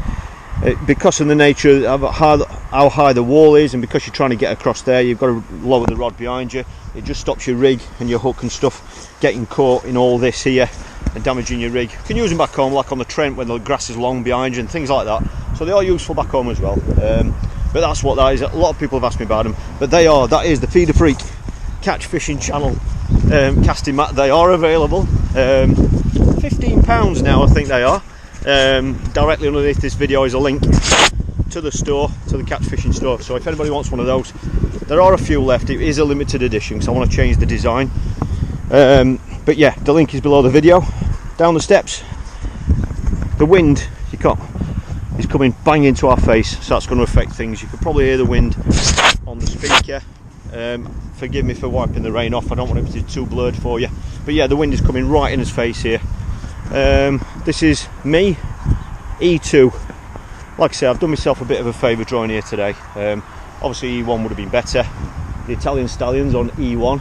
because of the nature of how high the wall is, and because you're trying to get across there, you've got to lower the rod behind you. It just stops your rig and your hook and stuff getting caught in all this here and damaging your rig. You can use them back home, like on the Trent when the grass is long behind you and things like that, so they are useful back home as well. But that's what that is. A lot of people have asked me about them, but that is the Feeder Freak Catch Fishing Channel casting mat. They are available, £15 now I think they are. Directly underneath this video is a link to the store, to the catch fishing store, so if anybody wants one of those, there are a few left. It is a limited edition, because I want to change the design, but yeah, the link is below the video. Down the steps, the wind is coming bang into our face, so that's going to affect things. You can probably hear the wind on the speaker. Forgive me for wiping the rain off, I don't want it to be too blurred for you, but yeah, the wind is coming right in his face here. This is me, E2. Like I say, I've done myself a bit of a favour drawing here today. Obviously E1 would have been better. The Italian Stallions on E1,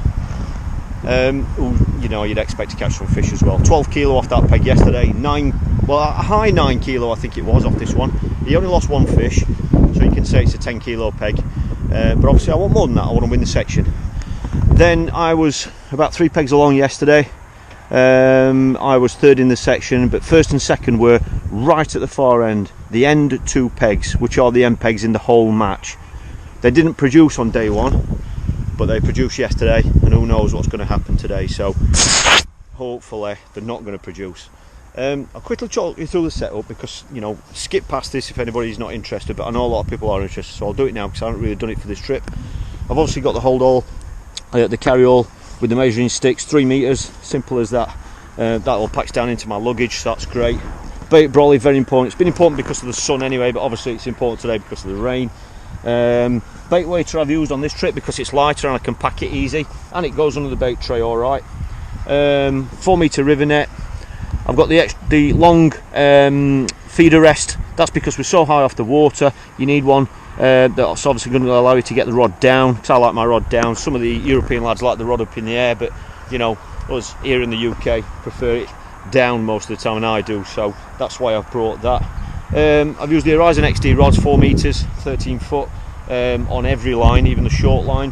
who, you know, you'd expect to catch some fish as well. 12 kilo off that peg yesterday, a high 9 kilo I think it was off this one. He only lost 1 fish, so you can say it's a 10 kilo peg, but obviously I want more than that. I want to win the section. Then I was about 3 pegs along yesterday. I was third in the section, but first and second were right at the far end, the end 2 pegs, which are the end pegs in the whole match. They didn't produce on day 1, but they produced yesterday, and who knows what's going to happen today, so hopefully they're not going to produce. I'll quickly talk you through the setup because, you know, skip past this if anybody's not interested, but I know a lot of people are interested, so I'll do it now because I haven't really done it for this trip. I've obviously got the hold all, the carry all with the measuring sticks, 3 metres, simple as that. That all packs down into my luggage, so that's great. Bait brolly, very important. It's been important because of the sun anyway, but obviously it's important today because of the rain. Bait weighter I've used on this trip because it's lighter and I can pack it easy, and it goes under the bait tray alright. 4 metre river net. I've got the long feeder rest. That's because we're so high off the water, you need one that's obviously going to allow you to get the rod down, because I like my rod down. Some of the European lads like the rod up in the air, but you know, us here in the UK prefer it down most of the time, and I do, so that's why I've brought that. I've used the Horizon XD rods, 4 metres, 13 foot on every line, even the short line.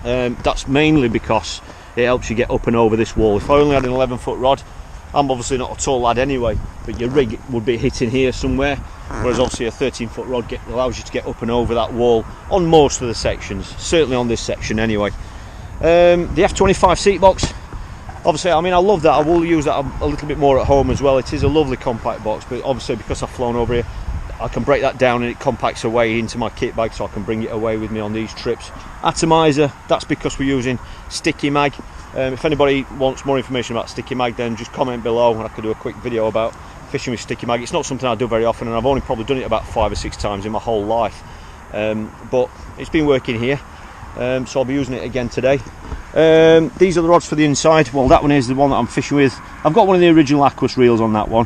That's mainly because it helps you get up and over this wall. If I only had an 11 foot rod, I'm obviously not a tall lad anyway, but your rig would be hitting here somewhere, whereas obviously a 13 foot rod allows you to get up and over that wall on most of the sections, certainly on this section anyway. The F25 seat box, obviously, I mean, I love that. I will use that a little bit more at home as well. It is a lovely compact box, but obviously because I've flown over here, I can break that down and it compacts away into my kit bag, so I can bring it away with me on these trips. Atomizer, that's because we're using sticky mag. If anybody wants more information about sticky mag, then just comment below and I could do a quick video about fishing with sticky mag. It's not something I do very often, and I've only probably done it about 5 or 6 times in my whole life, but it's been working here, so I'll be using it again today. These are the rods for the inside. Well, that one is the one that I'm fishing with. I've got one of the original Aquas reels on that one.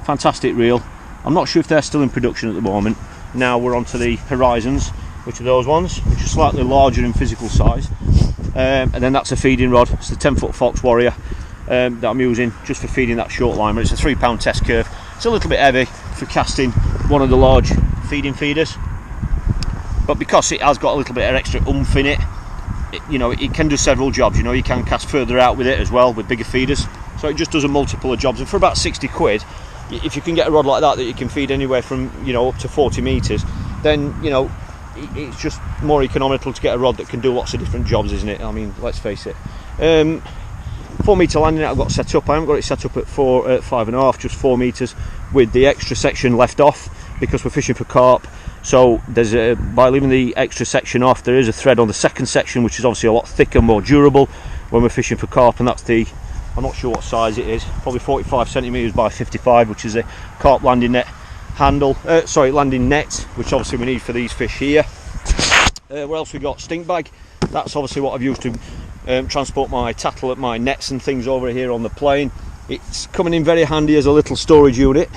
Fantastic reel. I'm not sure if they're still in production at the moment. Now we're on to the Horizons, which are those ones, which are slightly larger in physical size. And then that's a feeding rod. It's the 10 foot Fox Warrior that I'm using just for feeding that short line, but it's a 3 pound test curve. It's a little bit heavy for casting one of the large feeding feeders, but because it has got a little bit of extra oomph in it, you know, it can do several jobs. You know, you can cast further out with it as well with bigger feeders, so it just does a multiple of jobs. And for about 60 quid, if you can get a rod like that you can feed anywhere from, you know, up to 40 metres, then, you know, it's just more economical to get a rod that can do lots of different jobs, isn't it? I mean, let's face it. 4 metre landing net I've got set up. I haven't got it set up at 5.5, just 4 metres with the extra section left off because we're fishing for carp. So there's by leaving the extra section off, there is a thread on the second section which is obviously a lot thicker, more durable when we're fishing for carp, and that's the, I'm not sure what size it is, probably 45 centimetres by 55, which is a carp landing net handle, landing net, which obviously we need for these fish here. What else we got? Stink bag. That's obviously what I've used to transport my tackle, my nets and things over here on the plane. It's coming in very handy as a little storage unit,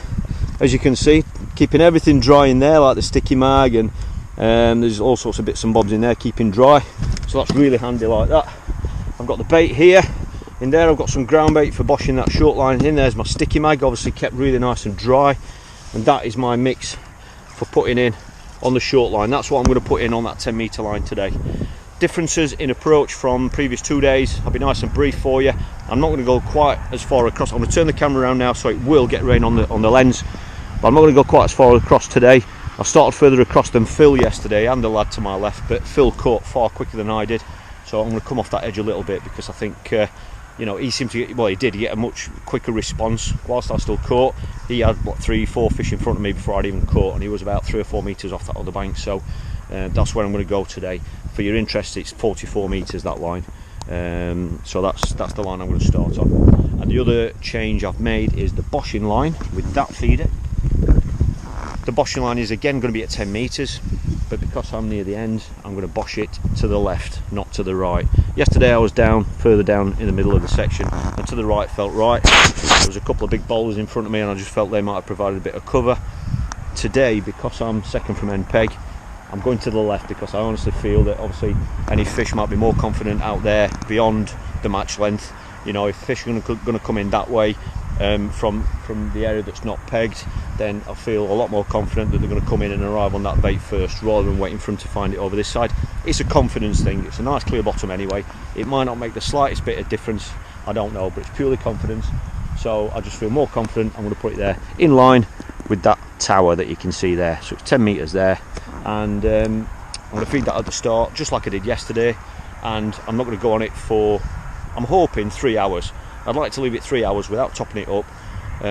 as you can see, keeping everything dry in there, like the sticky mag, and there's all sorts of bits and bobs in there keeping dry, so that's really handy like that. I've got the bait here. In there I've got some ground bait for boshing that short line in. There's my sticky mag, obviously kept really nice and dry, and that is my mix for putting in on the short line. That's what I'm going to put in on that 10 metre line today. Differences in approach from previous 2 days. I'll be nice and brief for you. I'm not going to go quite as far across. I'm going to turn the camera around now so it will get rain on the lens, but I'm not going to go quite as far across today. I started further across than Phil yesterday and the lad to my left, but Phil caught far quicker than I did, so I'm going to come off that edge a little bit because I think you know, he seemed to get, well, he did get a much quicker response whilst I still caught. He had what, 3-4 fish in front of me before I'd even caught, and he was about 3 or 4 metres off that other bank, so that's where I'm going to go today. For your interest, it's 44 metres, that line, so that's the line I'm going to start on. And the other change I've made is the boshing line with that feeder. The boshing line is again going to be at 10 metres, but because I'm near the end, I'm going to bosh it to the left, not to the right. Yesterday I was further down in the middle of the section, and to the right felt right. There was a couple of big boulders in front of me and I just felt they might have provided a bit of cover. Today, because I'm second from end peg, I'm going to the left because I honestly feel that obviously any fish might be more confident out there beyond the match length. You know, if fish are going to come in that way, from the area that's not pegged, then I feel a lot more confident that they're going to come in and arrive on that bait first rather than waiting for them to find it over this side. It's a confidence thing. It's a nice clear bottom anyway. It might not make the slightest bit of difference, I don't know, but it's purely confidence. So I just feel more confident. I'm going to put it there in line with that tower that you can see there. So it's 10 metres there, and I'm going to feed that at the start just like I did yesterday, and I'm not going to go on it for, I'm hoping, 3 hours. I'd like to leave it 3 hours without topping it up,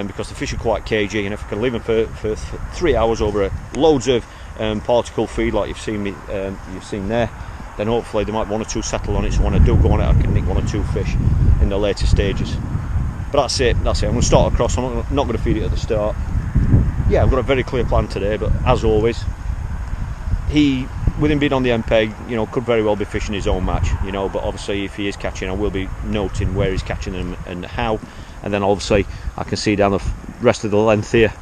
because the fish are quite cagey, and if I can leave them for 3 hours over loads of particle feed like you've seen there, then hopefully there might be 1 or 2 settle on it, so when I do go on it I can nick 1 or 2 fish in the later stages. But that's it. I'm going to start across. I'm not going to feed it at the start. Yeah, I've got a very clear plan today, but as always, with him being on the end peg, you know, could very well be fishing his own match, you know, but obviously if he is catching, I will be noting where he's catching them and how, and then obviously I can see down the rest of the length here.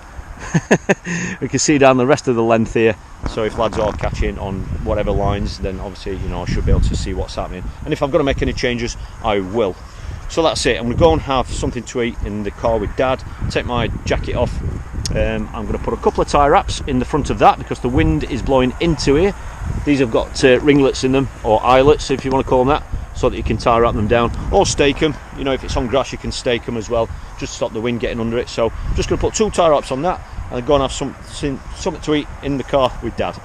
We can see down the rest of the length here, so if lads are catching on whatever lines, then obviously, you know, I should be able to see what's happening, and if I've got to make any changes, I will. So that's it. I'm going to go and have something to eat in the car with Dad, take my jacket off. I'm going to put a couple of tie wraps in the front of that because the wind is blowing into here. These have got ringlets in them, or eyelets if you want to call them that, so that you can tie wrap them down or stake them. You know, if it's on grass you can stake them as well, just to stop the wind getting under it. So I'm just going to put 2 tie wraps on that and go and have something to eat in the car with Dad.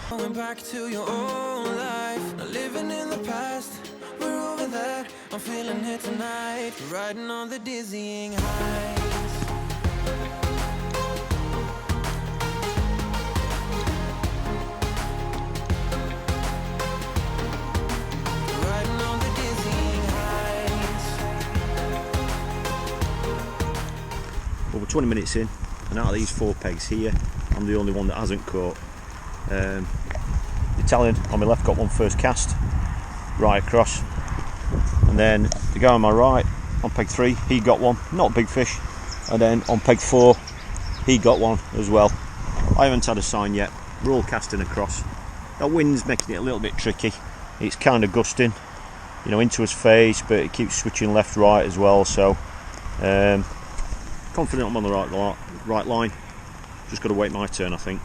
Going back to your own life, not living in the past. We're over that. I'm feeling it tonight. Riding on the dizzying heights. Riding on the dizzying heights. Well, we're 20 minutes in, and out of these 4 pegs here, I'm the only one that hasn't caught. The Italian on my left got one first cast, right across, and then the guy on my right on peg 3, he got one, not a big fish, and then on peg 4 he got one as well. I haven't had a sign yet. We're all casting across. That wind's making it a little bit tricky. It's kind of gusting, you know, into his face, but it keeps switching left right as well, so confident I'm on the right line. Just got to wait my turn, I think.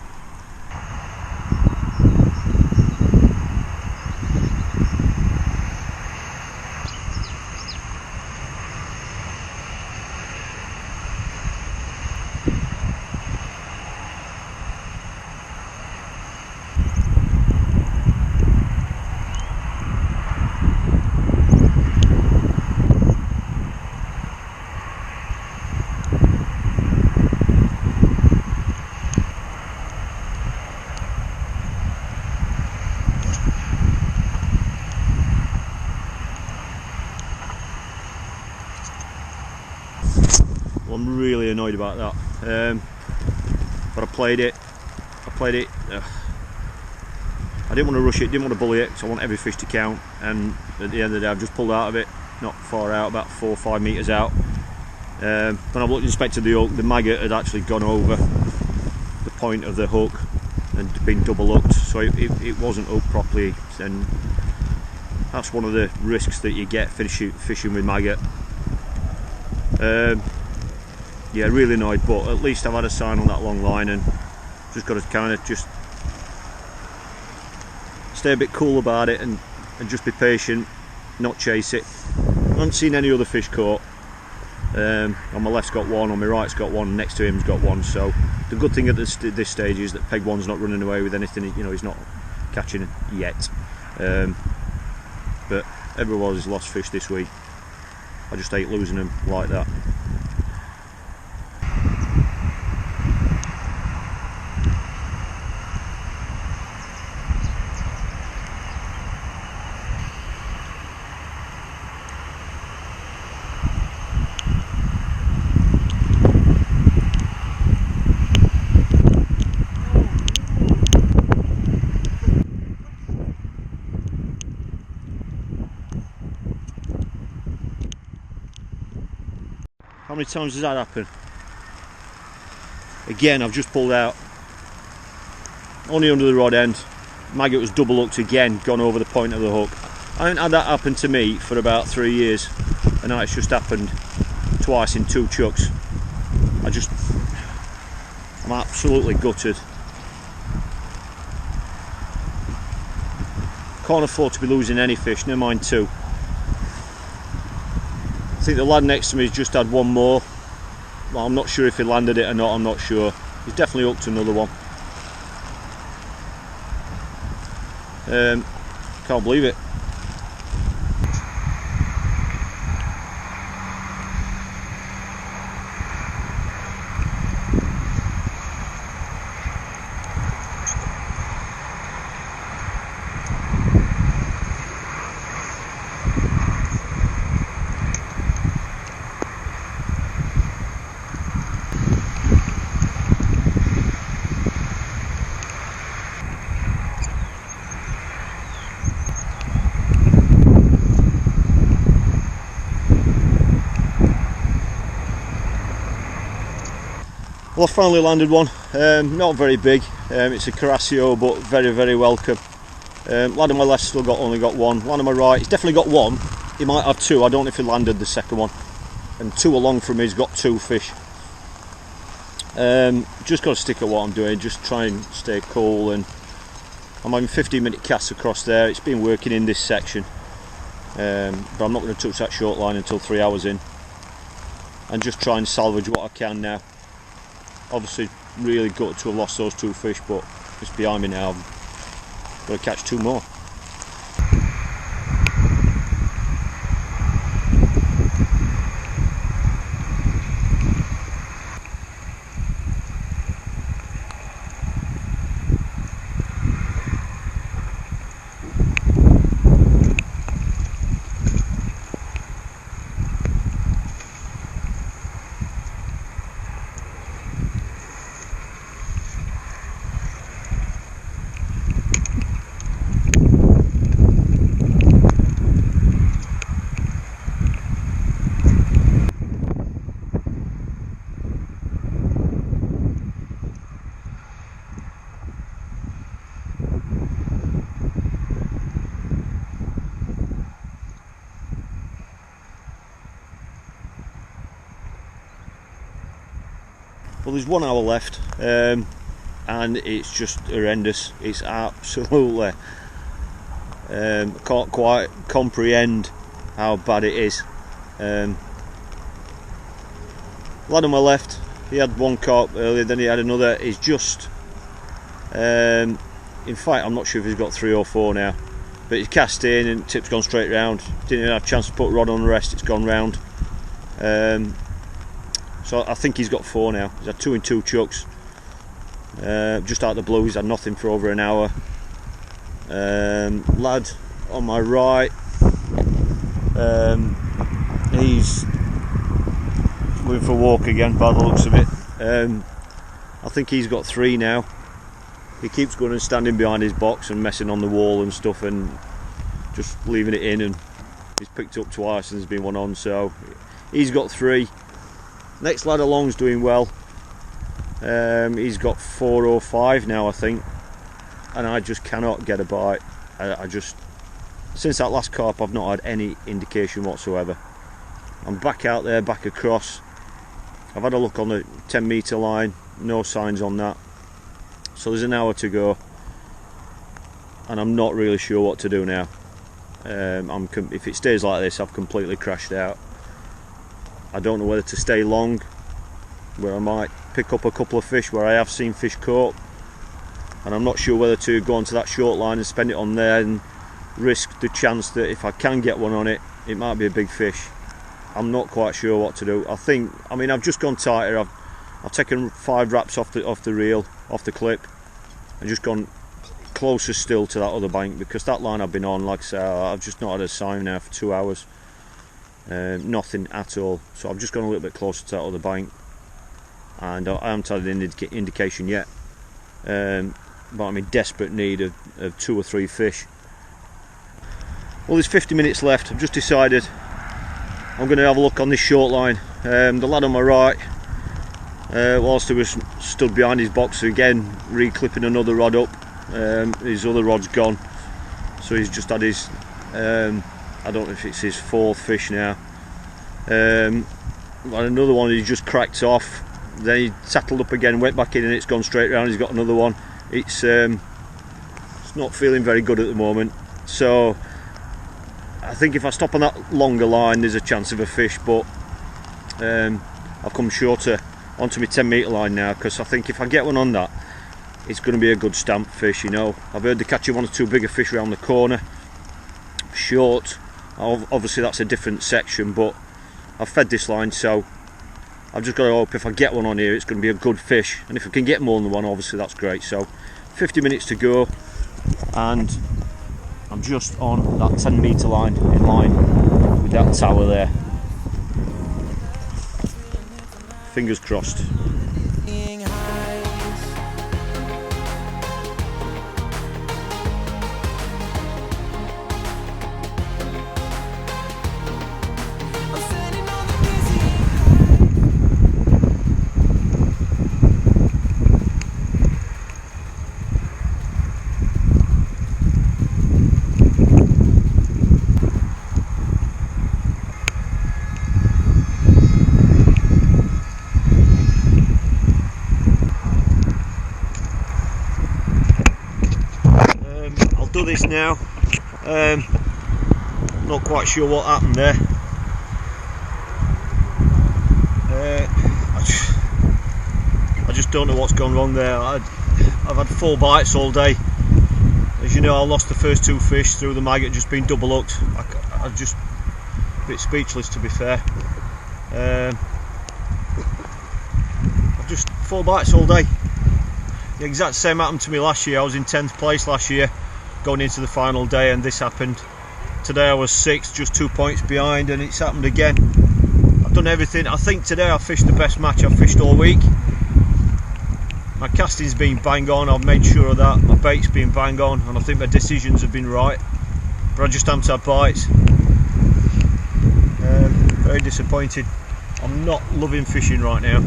Well, I'm really annoyed about that, but I played it. I didn't want to rush it, didn't want to bully it, so I want every fish to count, and at the end of the day I've just pulled out of it, not far out, about 4 or 5 metres out. When I looked and inspected the hook, the maggot had actually gone over the point of the hook and been double hooked, so it wasn't hooked properly, and that's one of the risks that you get fishing with maggot. Yeah, really annoyed, but at least I've had a sign on that long line, and just got to kind of just stay a bit cool about it and just be patient, not chase it. I haven't seen any other fish caught. On my left's got one, on my right's got one, next to him's got one, so the good thing at this stage is that peg 1's not running away with anything, you know, he's not catching yet. But everyone has lost fish this week. I just hate losing them like that. How many times does that happen? Again, I've just pulled out, only under the rod end. Maggot was double hooked again, gone over the point of the hook. I haven't had that happen to me for about 3 years, and now it's just happened twice in 2 chucks. I'm absolutely gutted. Can't afford to be losing any fish, never mind two. I think the lad next to me has just had one more. Well, I'm not sure if he landed it or not, I'm not sure. He's definitely hooked another one. Can't believe it. Well, I finally landed one, not very big, it's a Carasio, but very, very welcome. Lad on my left only got one, lad on my right, he's definitely got one, he might have two, I don't know if he landed the second one. And two along from me, he's got two fish. Just got to stick at what I'm doing, just try and stay cool, and I'm having 15-minute casts across there. It's been working in this section, but I'm not going to touch that short line until 3 hours in, and just try and salvage what I can now. Obviously really gutted to have lost those two fish, but it's behind me now. I've got to catch two more. Well, there's 1 hour left, and it's just horrendous. It's absolutely, can't quite comprehend how bad it is. Lad on my left, he had one carp earlier, then he had another. He's just, in fact, I'm not sure if he's got 3 or 4 now, but he's cast in and tip's gone straight round. Didn't even have a chance to put rod on the rest, it's gone round. So I think he's got 4 now. He's had 2 in 2 chucks. Just out of the blue, he's had nothing for over an hour. Lad on my right, he's moving for a walk again by the looks of it. I think he's got 3 now. He keeps going and standing behind his box and messing on the wall and stuff and just leaving it in, and he's picked up twice and there's been one on, so he's got 3. Next lad along's doing well. He's got 4 or 5 now, I think, and I just cannot get a bite. I just, since that last carp, I've not had any indication whatsoever. I'm back out there, back across. I've had a look on the 10 metre line, no signs on that. So there's an hour to go, and I'm not really sure what to do now. If it stays like this, I've completely crashed out. I don't know whether to stay long, where I might pick up a couple of fish where I have seen fish caught, and I'm not sure whether to go onto that short line and spend it on there and risk the chance that if I can get one on it, it might be a big fish. I'm not quite sure what to do. I mean I've just gone tighter. I've taken 5 wraps off the reel, off the clip, and just gone closer still to that other bank, because that line I've been on, like I say, I've just not had a sign now for 2 hours. Nothing at all, so I've just gone a little bit closer to that other bank, and I haven't had an indication yet, but I'm in desperate need of 2 or 3 fish. Well, there's 50 minutes left. I've just decided I'm going to have a look on this short line. The lad on my right, whilst he was stood behind his box again, re-clipping another rod up. His other rod's gone, so he's just had his I don't know if it's his 4th fish now. And another one he just cracked off, then he settled up again, went back in, and it's gone straight round. He's got another one. It's not feeling very good at the moment, so I think if I stop on that longer line there's a chance of a fish, but I've come shorter onto my 10 metre line now, because I think if I get one on that, it's going to be a good stamp fish. You know, I've heard they're catching 1 or 2 bigger fish around the corner, short. Obviously that's a different section, but I've fed this line, so I've just got to hope if I get one on here it's going to be a good fish, and if I can get more than one, obviously that's great. So 50 minutes to go, and I'm just on that 10 metre line, in line with that tower there. Fingers crossed. Do this now. Not quite sure what happened there. I just don't know what's gone wrong there. I've had 4 bites all day. As you know, I lost the first 2 fish through the maggot, just been double hooked. I'm just a bit speechless, to be fair. I've just 4 bites all day. The exact same happened to me last year. I was in 10th place last year, going into the final day, and this happened. Today I was 6th, just 2 points behind, and it's happened again. I've done everything. I think today I fished the best match I've fished all week. My casting's been bang on, I've made sure of that. My bait's been bang on, and I think my decisions have been right, but I just haven't had bites. Very disappointed. I'm not loving fishing right now.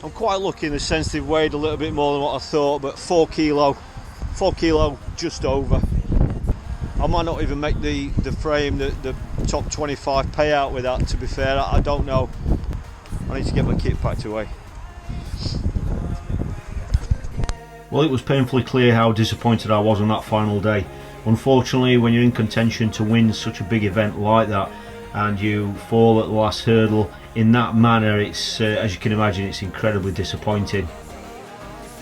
I'm quite lucky in the sense they've weighed a little bit more than what I thought, but 4 kilo just over. I might not even make the frame, the top 25 payout with that, to be fair. I don't know. I need to get my kit packed away. Well, it was painfully clear how disappointed I was on that final day. Unfortunately, when you're in contention to win such a big event like that, and you fall at the last hurdle in that manner, it's as you can imagine, it's incredibly disappointing.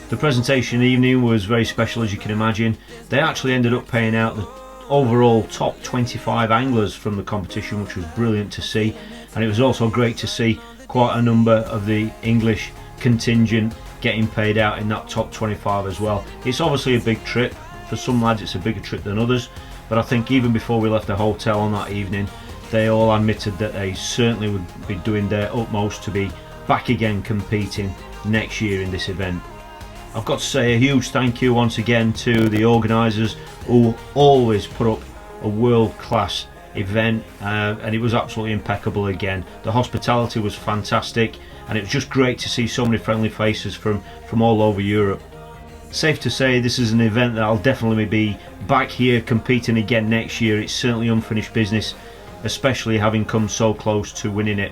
The presentation evening was very special, as you can imagine. They actually ended up paying out the overall top 25 anglers from the competition, which was brilliant to see, and it was also great to see quite a number of the English contingent getting paid out in that top 25 as well. It's obviously a big trip. For some lads it's a bigger trip than others, but I think even before we left the hotel on that evening, they all admitted that they certainly would be doing their utmost to be back again competing next year in this event. I've got to say a huge thank you once again to the organisers, who always put up a world-class event, and it was absolutely impeccable again. The hospitality was fantastic, and it was just great to see so many friendly faces from all over Europe. Safe to say this is an event that I'll definitely be back here competing again next year. It's certainly unfinished business, especially having come so close to winning it.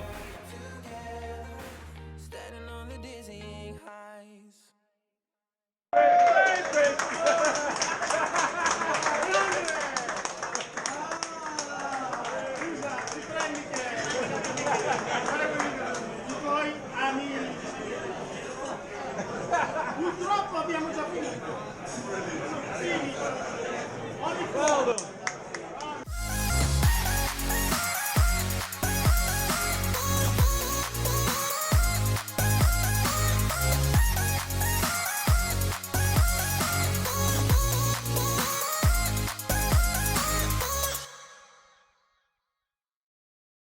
Purtroppo abbiamo già finito.